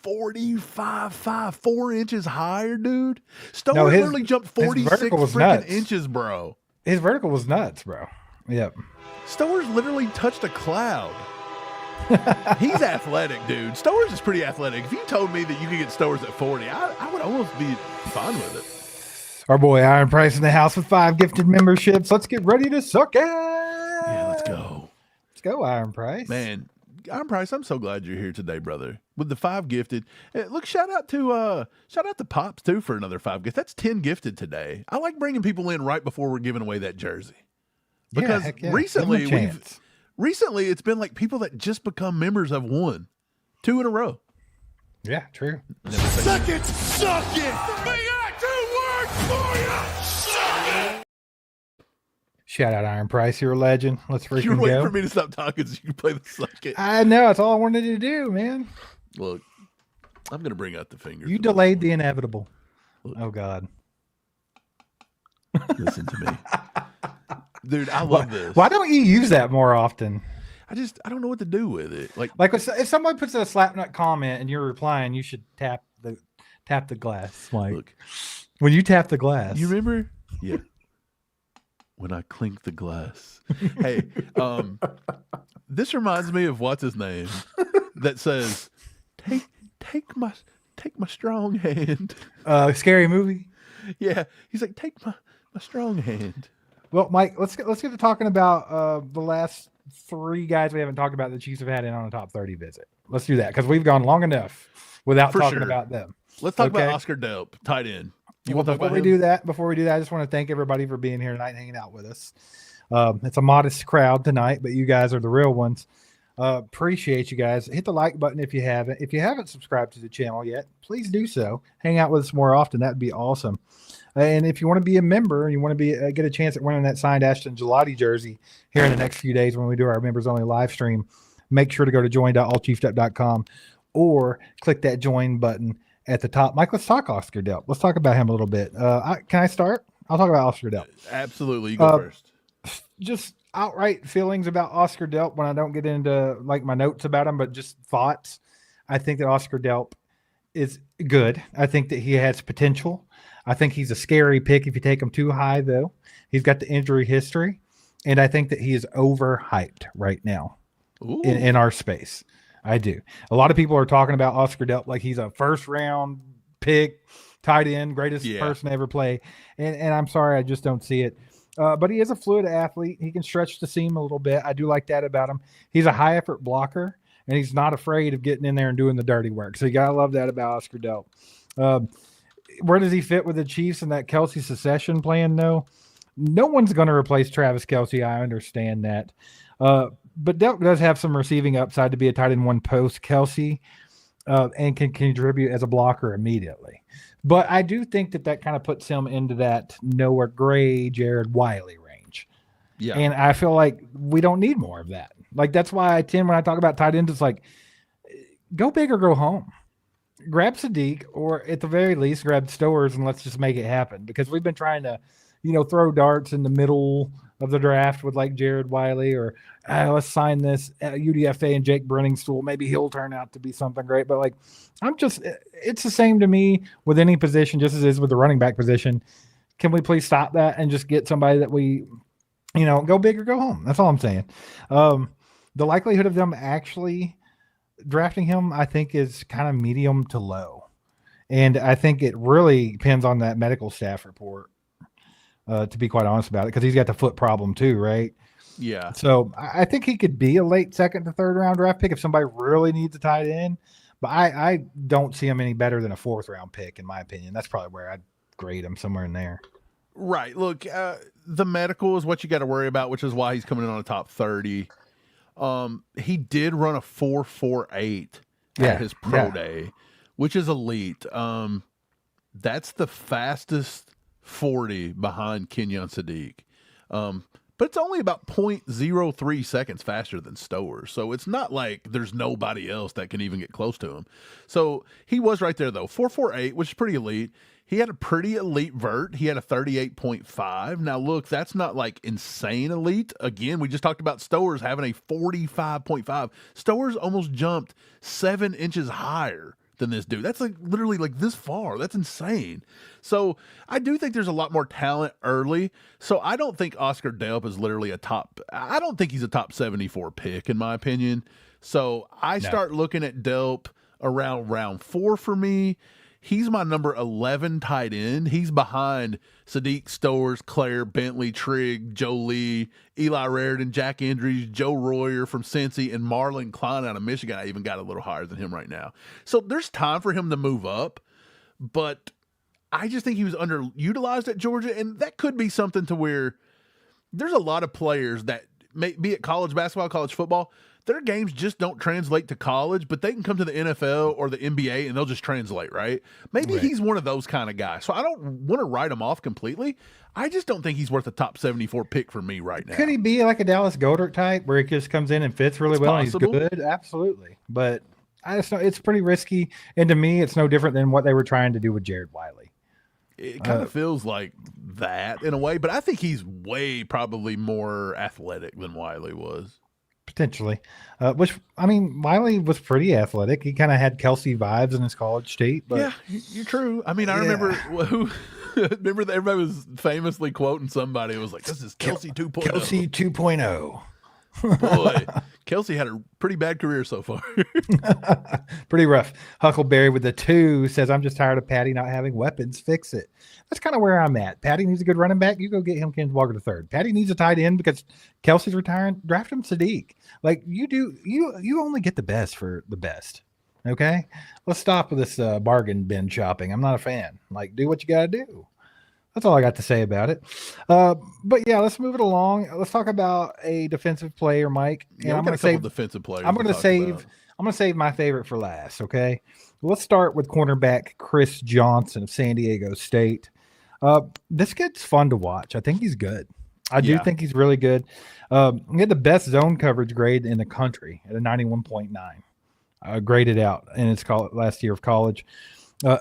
45.5, 4 inches higher, dude. Stowers literally jumped 46 freaking inches, bro. His vertical was nuts, bro. Yep. Stowers literally touched a cloud. He's athletic, dude. Stowers is pretty athletic. If you told me that you could get Stowers at 40, I would almost be fine with it. Our boy Iron Price in the house with 5 gifted memberships. Let's get ready to suck it. Yeah, let's go. Let's go, Iron Price. Man, Iron Price, I'm so glad you're here today, brother. With the 5 gifted. Look, shout out to Pops too for another 5 gifted. That's 10 gifted today. I like bringing people in right before we're giving away that jersey. Because recently recently it's been like people that just become members have won 2 in a row. Yeah, true. Suck it! Suck it! We got 2 words for you! Suck it! Shout out Iron Price, you're a legend. Let's freaking You're waiting go. for me to stop talking so you can play the suck it. I know, that's all I wanted to do, man. Look, I'm going to bring out the fingers. You delayed the inevitable. Look. Oh, God. Listen to me. Dude, I love this. Why don't you use that more often? I don't know what to do with it. Like if somebody puts a slapnut comment and you're replying, you should tap the glass. Like, look, when you tap the glass. You remember? Yeah. When I clink the glass. Hey, this reminds me of what's his name that says, take my strong hand. Scary Movie. Yeah, he's like, take my strong hand. Well, Mike, let's get to talking about the last 3 guys we haven't talked about the Chiefs have had in on a top 30 visit. Let's do that because we've gone long enough without talking about them. Let's talk about Oscar Delp, tight end. Before we do that, I just want to thank everybody for being here tonight and hanging out with us. It's a modest crowd tonight, but you guys are the real ones. Appreciate you guys. Hit the like button if you haven't. If you haven't subscribed to the channel yet, please do so. Hang out with us more often. That'd be awesome. And if you want to be a member and you want to be get a chance at winning that signed Ashton Gelati jersey here in the next few days when we do our members only live stream, make sure to go to join.allchiefed.com or click that join button at the top. Mike, let's talk Oscar Delp. Let's talk about him a little bit. Can I start? I'll talk about Oscar Delp. Absolutely. You go first. Just outright feelings about Oscar Delp when I don't get into like my notes about him, but just thoughts. I think that Oscar Delp is good. I think that he has potential. I think he's a scary pick if you take him too high, though. He's got the injury history, and I think that he is overhyped right now in our space. I do. A lot of people are talking about Oscar Delp like he's a first-round pick, tight end, greatest person to ever play, and I'm sorry, I just don't see it. But he is a fluid athlete. He can stretch the seam a little bit. I do like that about him. He's a high-effort blocker, and he's not afraid of getting in there and doing the dirty work. So you got to love that about Oscar Delp. Where does he fit with the Chiefs in that Kelsey succession plan? No one's going to replace Travis Kelsey. I understand that. But Delp does have some receiving upside to be a tight end 1 post Kelsey and can contribute as a blocker immediately. But I do think that kind of puts him into that Noah Gray, Jared Wiley range. Yeah. And I feel like we don't need more of that. Like, that's why when I talk about tight ends, it's like, go big or go home. Grab Sadiq, or at the very least, grab Stowers, and let's just make it happen. Because we've been trying to, throw darts in the middle of the draft with like Jared Wiley, or let's sign this UDFA and Jake Brenningstool. Maybe he'll turn out to be something great. But like, it's the same to me with any position, just as it is with the running back position. Can we please stop that and just get somebody that we, go big or go home? That's all I'm saying. The likelihood of them actually drafting him, I think, is kind of medium to low. And I think it really depends on that medical staff report, to be quite honest about it, because he's got the foot problem too, right? Yeah. So I think he could be a late second to third round draft pick if somebody really needs a tight end. But I don't see him any better than a 4th round pick, in my opinion. That's probably where I'd grade him, somewhere in there. Right. Look, the medical is what you got to worry about, which is why he's coming in on a top 30. He did run a 4.48 at his pro day, which is elite. That's the fastest 40 behind Kenyan Sadiq. But it's only about 0.03 seconds faster than Stowers. So it's not like there's nobody else that can even get close to him. So he was right there, though. 4.48, which is pretty elite. He had a pretty elite vert. He had a 38.5. Now, look, that's not like insane elite. Again, we just talked about Stowers having a 45.5. Stowers almost jumped 7 inches higher than this dude. That's like literally like this far. That's insane. So I do think there's a lot more talent early. So I don't think Oscar Delp is literally I don't think he's a top 74 pick, in my opinion. So I start looking at Delp around round 4 for me. He's my number 11 tight end. He's behind Sadiq, Stowers, Claire, Bentley, Trigg, Jolie, Eli Raridan, Jack Andrews, Joe Royer from Cincy, and Marlon Klein out of Michigan. I even got a little higher than him right now. So there's time for him to move up, but I just think he was underutilized at Georgia, and that could be something to where there's a lot of players that be it college basketball, college football, their games just don't translate to college, but they can come to the NFL or the NBA and they'll just translate, right? Maybe he's one of those kind of guys. So I don't want to write him off completely. I just don't think he's worth a top 74 pick for me right now. Could he be like a Dallas Goedert type where he just comes in and fits really well and he's good? Absolutely. But I just know it's pretty risky. And to me, it's no different than what they were trying to do with Jared Wiley. It kind of feels like that in a way, but I think he's way probably more athletic than Wiley was. Potentially. Which, I mean, Wiley was pretty athletic. He kind of had Kelsey vibes in his college state. But yeah, you're true. I mean, I remember remember that everybody was famously quoting somebody. It was like, this is Kelsey 2.0. Kelsey 2.0. Boy, Kelsey had a pretty bad career so far. Pretty rough. Huckleberry with the 2 says, I'm just tired of Patty not having weapons. Fix it. That's kind of where I'm at. Patty needs a good running back. You go get him Ken Walker III. Patty needs a tight end because Kelsey's retiring. Draft him Sadiq. Like you only get the best for the best. Okay? Let's stop with this bargain bin shopping. I'm not a fan. Like, do what you got to do. That's all I got to say about it. But yeah, let's move it along. Let's talk about a defensive player, Mike. And yeah, I'm going to save defensive players. I'm going to save my favorite for last. Okay. Let's start with cornerback Chris Johnson of San Diego State. This kid's fun to watch. I think he's good. I do think he's really good. He had the best zone coverage grade in the country at a 91.9. Graded out in his last year of college.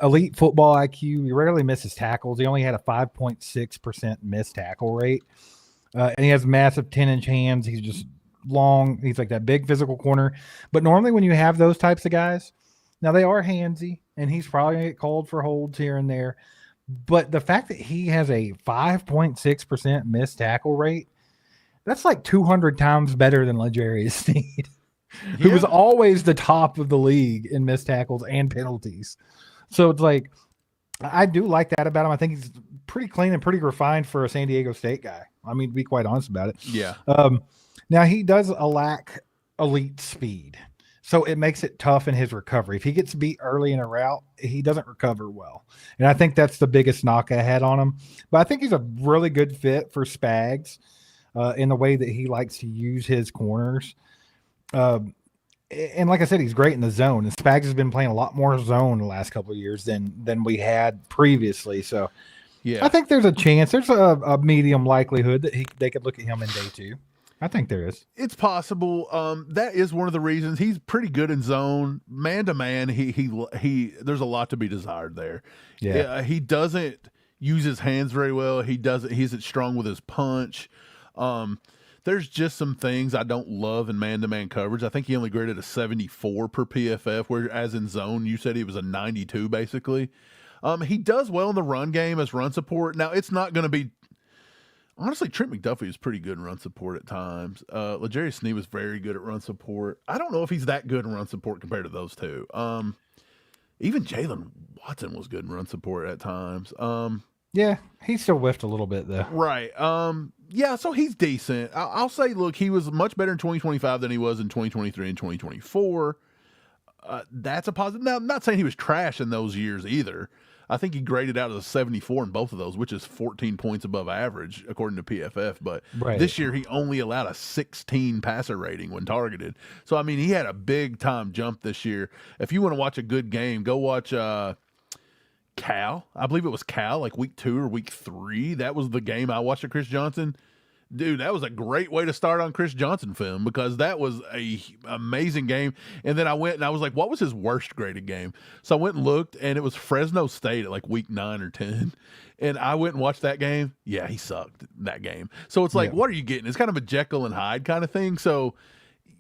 Elite football IQ. He rarely misses tackles. He only had a 5.6% missed tackle rate. And he has massive 10-inch hands. He's just long. He's like that big physical corner. But normally when you have those types of guys, now they are handsy, and he's probably going to get called for holds here and there. But the fact that he has a 5.6% missed tackle rate, that's like 200 times better than L'Jarius Sneed, who was always the top of the league in missed tackles and penalties. So it's like, I do like that about him. I think he's pretty clean and pretty refined for a San Diego State guy. I mean, to be quite honest about it. Yeah. Now he does lack elite speed, so it makes it tough in his recovery. If he gets beat early in a route, he doesn't recover well. And I think that's the biggest knock I had on him. But I think he's a really good fit for Spags in the way that he likes to use his corners. And like I said, he's great in the zone. And Spags has been playing a lot more zone the last couple of years than we had previously. So, yeah, I think there's a chance. There's a medium likelihood that they could look at him in day 2. I think there is. It's possible. That is one of the reasons he's pretty good in zone, man to man. He there's a lot to be desired there. Yeah, he doesn't use his hands very well. He doesn't. He isn't strong with his punch. There's just some things I don't love in man-to-man coverage. I think he only graded a 74 per PFF, whereas in zone, you said he was a 92, basically. He does well in the run game as run support. Now, it's not going to be – honestly, Trent McDuffie is pretty good in run support at times. L'Jarius Sneed was very good at run support. I don't know if he's that good in run support compared to those two. Even Jalen Watson was good in run support at times. Yeah, he still whiffed a little bit, though. Right. Yeah, so he's decent. I'll say, look, he was much better in 2025 than he was in 2023 and 2024. That's a positive. Now, I'm not saying he was trash in those years either. I think he graded out as a 74 in both of those, which is 14 points above average, according to PFF. But this year, he only allowed a 16 passer rating when targeted. So, I mean, he had a big-time jump this year. If you want to watch a good game, go watch Cal. I believe it was Cal, like week 2 or week 3. That was the game I watched of Chris Johnson. Dude, that was a great way to start on Chris Johnson film because that was a amazing game. And then I went and I was like, what was his worst graded game? So I went and looked, and it was Fresno State at like week 9 or 10. And I went and watched that game. Yeah, he sucked that game. So it's like, what are you getting? It's kind of a Jekyll and Hyde kind of thing. So,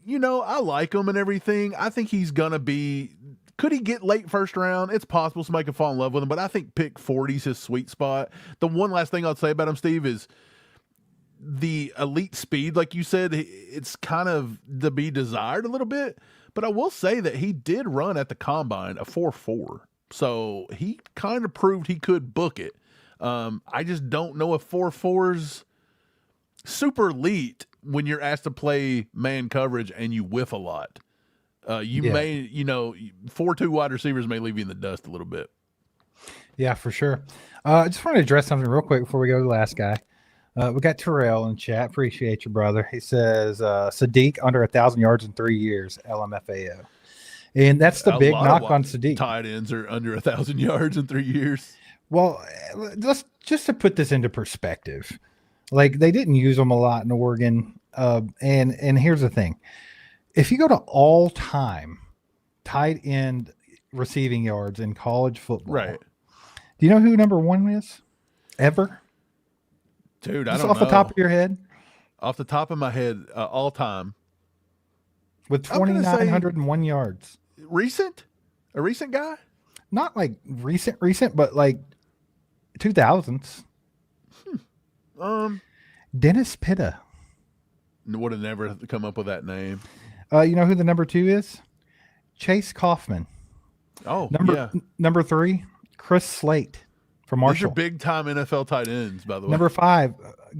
you know, I like him and everything. I think he's going to be – could he get late first round? It's possible somebody could fall in love with him, but I think pick 40 is his sweet spot. The one last thing I'll say about him, Steve, is the elite speed, like you said, it's kind of to be desired a little bit. But I will say that he did run at the combine a 4.4. So he kind of proved he could book it. I just don't know if 4.4's super elite when you're asked to play man coverage and you whiff a lot. May, you know, 4.2 wide receivers may leave you in the dust a little bit. Yeah, for sure. I just want to address something real quick before we go to the last guy. We got Terrell in chat. Appreciate you, brother. He says Sadiq under 1,000 yards in 3 years, LMFAO. And that's the big knock on Sadiq. Tight ends are under 1,000 yards in 3 years. Well, just to put this into perspective, like they didn't use them a lot in Oregon. And here's the thing. If you go to all-time tight end receiving yards in college football, right? Do you know who number one is ever? Dude, I just don't off know. the top of your head? Off the top of my head, all time. With 2,901 yards. Recent? A recent guy? Not like recent, but like 2000s. Dennis Pitta. Would have never come up with that name. You know who the number 2 is? Chase Kaufman. Oh, Number 3, Chris Slate from Marshall. These are big time NFL tight ends, by the way. Number 5,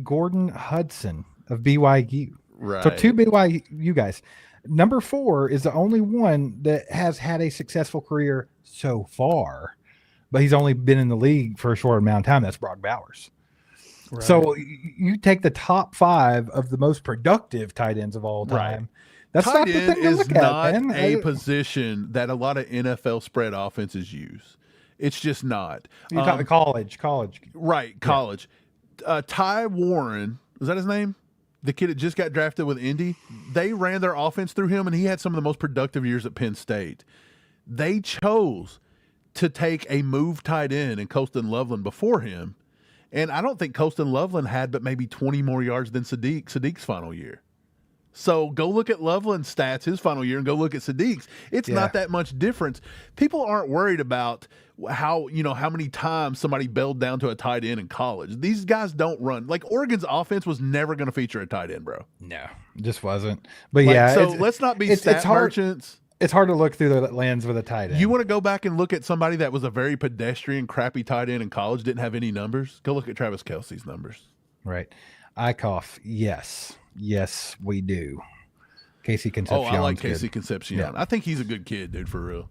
Gordon Hudson of BYU. Right. So 2 BYU guys. Number 4 is the only one that has had a successful career so far, but he's only been in the league for a short amount of time. That's Brock Bowers. Right. So you take the top 5 of the most productive tight ends of all time. Right. That's tight not the thing to look at, man. A position that a lot of NFL spread offenses use. It's just not. You're talking college. Right, college. Yeah. Ty Warren, is that his name? The kid that just got drafted with Indy. They ran their offense through him, and he had some of the most productive years at Penn State. They chose to take a move tight end and Colston Loveland before him. And I don't think Colston Loveland had but maybe 20 more yards than Sadiq's final year. So go look at Loveland's stats his final year and go look at Sadiq's. It's not that much difference. People aren't worried about how many times somebody bailed down to a tight end in college. These guys don't run. Like Oregon's offense was never going to feature a tight end, bro. No, it just wasn't. But so let's not be stat merchants. It's hard to look through the lens with a tight end. You want to go back and look at somebody that was a very pedestrian, crappy tight end in college, didn't have any numbers? Go look at Travis Kelce's numbers. Right. Eichhoff, yes. Yes, we do. Casey Concepcion. Oh, I like Casey Concepcion. Yeah. I think he's a good kid, dude, for real.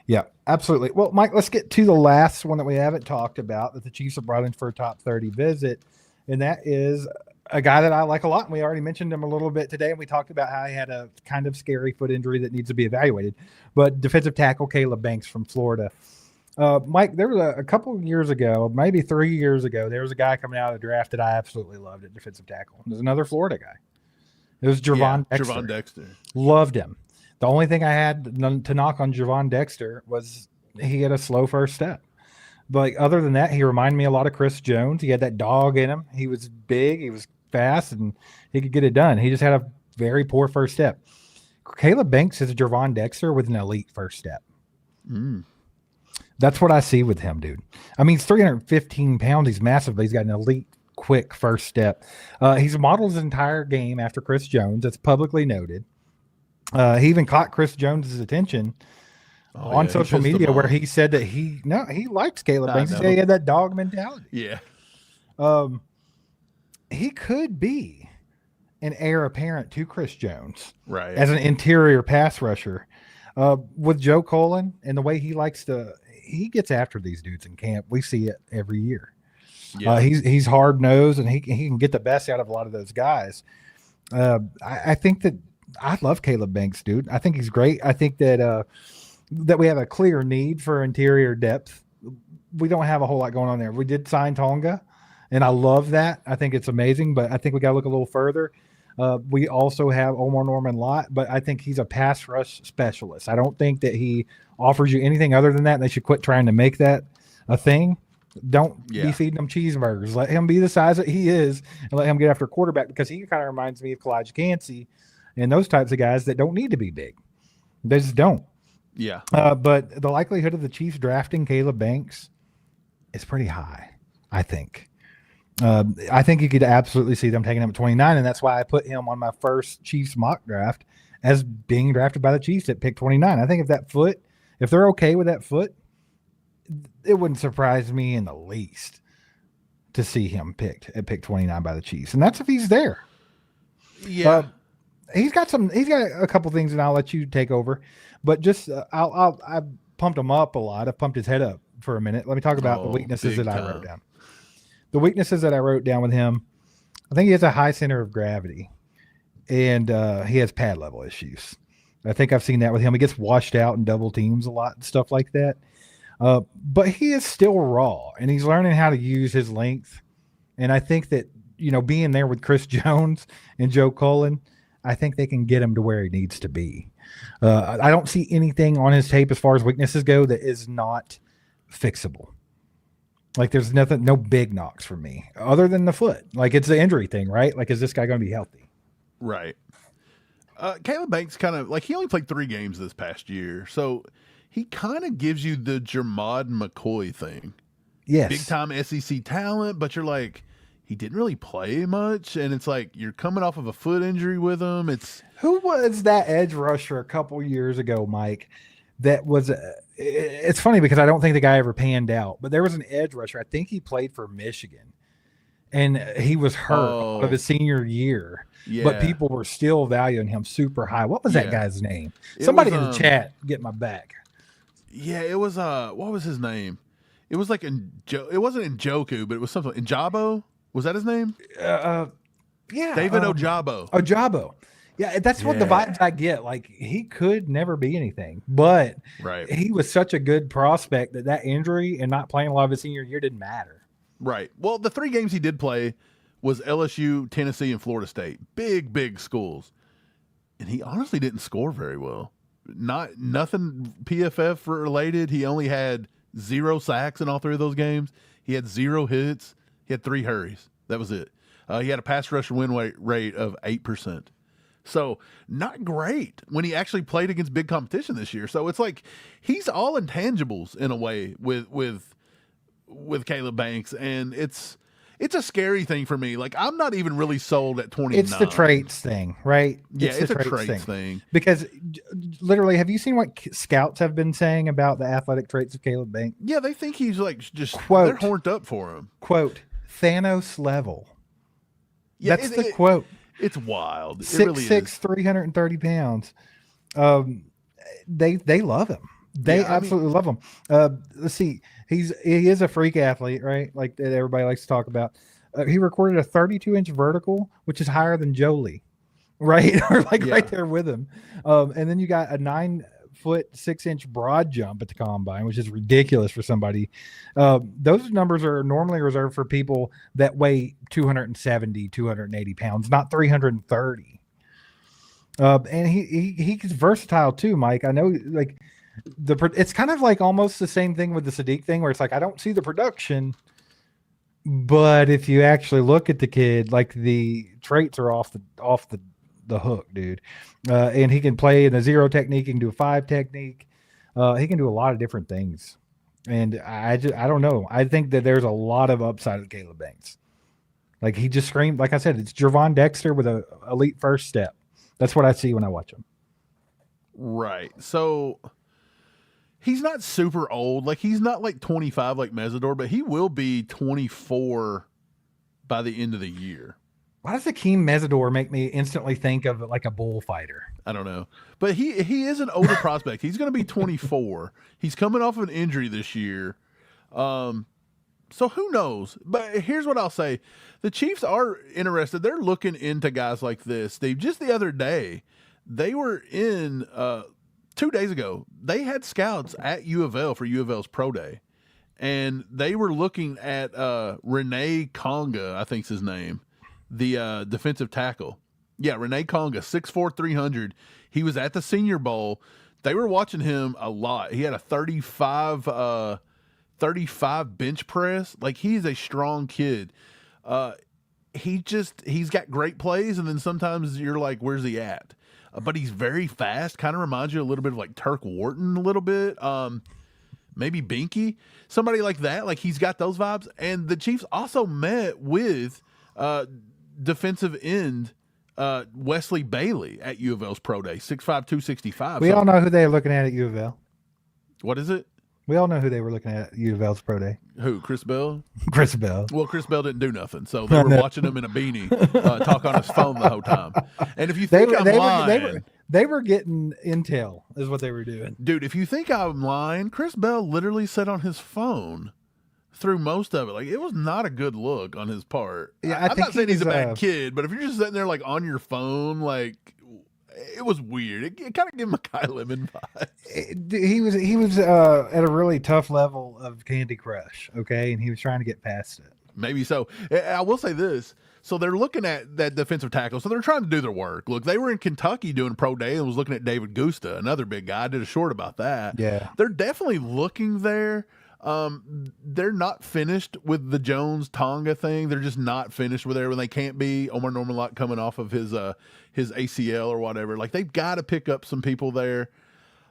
Yeah, absolutely. Well, Mike, let's get to the last one that we haven't talked about that the Chiefs have brought in for a top 30 visit, and that is a guy that I like a lot, and we already mentioned him a little bit today, and we talked about how he had a kind of scary foot injury that needs to be evaluated. But defensive tackle Caleb Banks from Florida. Mike, there was a couple of years ago, maybe 3 years ago, there was a guy coming out of the draft that I absolutely loved at defensive tackle. There's another Florida guy. It was Javon Dexter. Javon Dexter. Loved him. The only thing I had to knock on Javon Dexter was he had a slow first step. But other than that, he reminded me a lot of Chris Jones. He had that dog in him. He was big, he was fast, and he could get it done. He just had a very poor first step. Caleb Banks is Javon Dexter with an elite first step. That's what I see with him, dude. I mean, he's 315 pounds. He's massive, but he's got an elite, quick first step. He's modeled his entire game after Chris Jones. That's publicly noted. He even caught Chris Jones's attention on social media where he said that he likes Caleb Banks. He said he had that dog mentality. Yeah. He could be an heir apparent to Chris Jones, right, as an interior pass rusher. With Joe Colin and the way he likes to, he gets after these dudes in camp. We see it every year. Yeah. He's hard nosed and he can get the best out of a lot of those guys. I think that I love Caleb Banks, dude. I think he's great. I think that that we have a clear need for interior depth. We don't have a whole lot going on there. We did sign Tonga, and I love that. I think it's amazing, but I think we got to look a little further. We also have Omar Norman Lott, but I think he's a pass rush specialist. I don't think that he offers you anything other than that. And they should quit trying to make that a thing. Don't be feeding him cheeseburgers. Let him be the size that he is and let him get after a quarterback, because he kind of reminds me of Kalijah Cansey and those types of guys that don't need to be big. They just don't. Yeah. But the likelihood of the Chiefs drafting Caleb Banks is pretty high, I think. I think you could absolutely see them taking him at 29, and that's why I put him on my first Chiefs mock draft as being drafted by the Chiefs at pick 29. I think if they're okay with that foot, it wouldn't surprise me in the least to see him picked at pick 29 by the Chiefs, and that's if he's there. Yeah, he's got a couple things, and I'll let you take over. But just I pumped him up a lot. I pumped his head up for a minute. Let me talk about the weaknesses that I wrote down. the weaknesses that I wrote down with him, I think he has a high center of gravity, and he has pad level issues. I think I've seen that with him. He gets washed out in double teams a lot and stuff like that. But he is still raw, and he's learning how to use his length. And I think that, being there with Chris Jones and Joe Cullen, I think they can get him to where he needs to be. I don't see anything on his tape as far as weaknesses go that is not fixable. Like, there's no big knocks for me other than the foot. Like, it's the injury thing, right? Like, is this guy going to be healthy? Right. Caleb Banks kind of, like, he only played 3 games this past year. So he kind of gives you the Jermod McCoy thing. Yes. Big time SEC talent, but you're like, he didn't really play much. And it's like, you're coming off of a foot injury with him. Who was that edge rusher a couple years ago, Mike? That was, it's funny because I don't think the guy ever panned out, but there was an edge rusher. I think he played for Michigan, and he was hurt of his senior year, but people were still valuing him super high. What was that guy's name? Somebody in the chat get my back. Yeah, it was, what was his name? It was like, it wasn't Njoku, but it was something. Njabo? Was that his name? Yeah. David Ojabo. Ojabo. Yeah, that's what the vibes I get. Like, he could never be anything, but he was such a good prospect that injury and not playing a lot of his senior year didn't matter. Right. Well, the 3 games he did play was LSU, Tennessee, and Florida State. Big schools. And he honestly didn't score very well. Nothing PFF related. He only had 0 sacks in all 3 of those games. He had 0 hits. He had 3 hurries. That was it. He had a pass rush win rate of 8%. So not great when he actually played against big competition this year. So it's like he's all intangibles in a way with Caleb Banks, and it's a scary thing for me. Like, I'm not even really sold at 29. It's the traits thing, right? Yeah, it's a traits thing. Because literally, have you seen what scouts have been saying about the athletic traits of Caleb Banks? Yeah, they think he's like they're horned up for him. Quote, Thanos level. Yeah, that's the quote. It's wild. 6'6", 330 pounds. They love him. They absolutely love him. Let's see. He is a freak athlete, right? Like that everybody likes to talk about. He recorded a 32-inch vertical, which is higher than Jolie, right? Or right there with him. And then you got a 9-foot 6-inch broad jump at the combine, which is ridiculous for somebody. Those numbers are normally reserved for people that weigh 270, 280 pounds, not 330. And he's versatile too, Mike. I know, like, it's kind of like almost the same thing with the Sadiq thing, where it's like, I don't see the production, but if you actually look at the kid, like, the traits are off the hook, dude. And he can play in a 0 technique. He can do a 5 technique. He can do a lot of different things. And I don't know. I think that there's a lot of upside of Caleb Banks. Like, he just screamed, like I said, it's Gervon Dexter with a elite first step. That's what I see when I watch him. Right. So he's not super old. Like, he's not like 25 like Mesidor, but he will be 24 by the end of the year. Why does Akeem Mesidor make me instantly think of like a bullfighter? I don't know. But he is an older prospect. He's going to be 24. He's coming off of an injury this year. So who knows? But here's what I'll say. The Chiefs are interested. They're looking into guys like this. Just the other day, they were in 2 days ago, they had scouts at U of L for U of L's Pro Day. And they were looking at Renee Conga, I think's his name. The defensive tackle. Yeah, Renee Conga, 6'4", 300. He was at the Senior Bowl. They were watching him a lot. He had a 35 bench press. Like, he's a strong kid. He's got great plays, and then sometimes you're like, where's he at? But he's very fast. Kind of reminds you a little bit of like Turk Wharton a little bit. Maybe Binky. Somebody like that. Like, he's got those vibes. And the Chiefs also met with defensive end Wesley Bailey at U of L's Pro Day, 6'5", 265. We all know who they're looking at U of L. What is it? We all know who they were looking at U of L's Pro Day. Who? Chris Bell? Chris Bell. Well, Chris Bell didn't do nothing, so they were watching him in a beanie talk on his phone the whole time. And if you think I'm lying... They were getting intel is what they were doing. Dude, if you think I'm lying, Chris Bell literally said on his phone through most of it. Like, it was not a good look on his part. Yeah, I'm not saying he's a bad kid, but if you're just sitting there like on your phone, like, it was weird. It kind of gave him a Mai Lemon vibe. He was at a really tough level of Candy Crush, okay, and he was trying to get past it. Maybe so. I will say this. So they're looking at that defensive tackle. So they're trying to do their work. Look, they were in Kentucky doing pro day and was looking at David Gusta, another big guy. I did a short about that. Yeah. They're definitely looking there. They're not finished with the Jones Tonga thing. They're just not finished with there when they can't be. Omar Norman-Lott coming off of his ACL or whatever. Like, they've got to pick up some people there.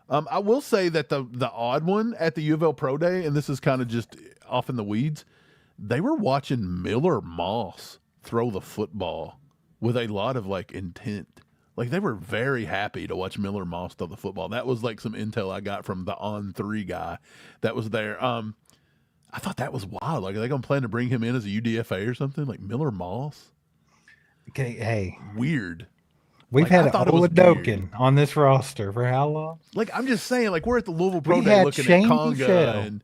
I will say that the odd one at the U of L Pro Day, and this is kind of just off in the weeds, they were watching Miller Moss throw the football with a lot of like intent. Like, they were very happy to watch Miller Moss throw the football. That was like some intel I got from the On3 guy that was there. I thought that was wild. Like, are they going to plan to bring him in as a UDFA or something? Like, Miller Moss? Okay, hey. Weird. We've had Oladokin on this roster for how long? Like, I'm just saying, like, we're at the Louisville Pro Day looking at Conga and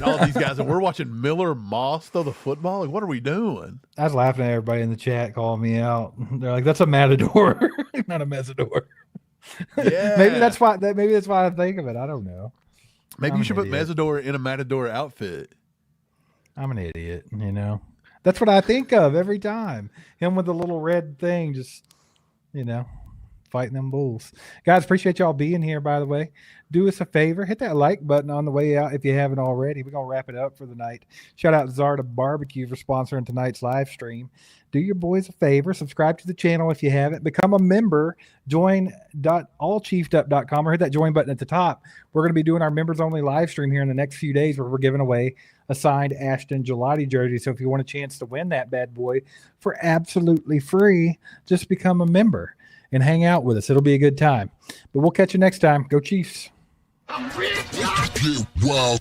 all these guys, and we're watching Miller Moss throw the football. Like, what are we doing? I was laughing at everybody in the chat calling me out. They're like, "That's a matador, not a Mesador." Yeah, maybe that's why. Maybe that's why I think of it. I don't know. Maybe you should put Mesador in a matador outfit. I'm an idiot. You know, that's what I think of every time. Him with the little red thing, just fighting them bulls. Guys, appreciate y'all being here, by the way. Do us a favor, hit that like button on the way out if you haven't already. We're going to wrap it up for the night. Shout out Zarda Barbecue for sponsoring tonight's live stream. Do your boys a favor, subscribe to the channel if you haven't. Become a member, join.allchiefedup.com or hit that join button at the top. We're going to be doing our members-only live stream here in the next few days where we're giving away a signed Ashton Gelati jersey. So if you want a chance to win that bad boy for absolutely free, just become a member and hang out with us. It'll be a good time. But we'll catch you next time. Go Chiefs. Wow.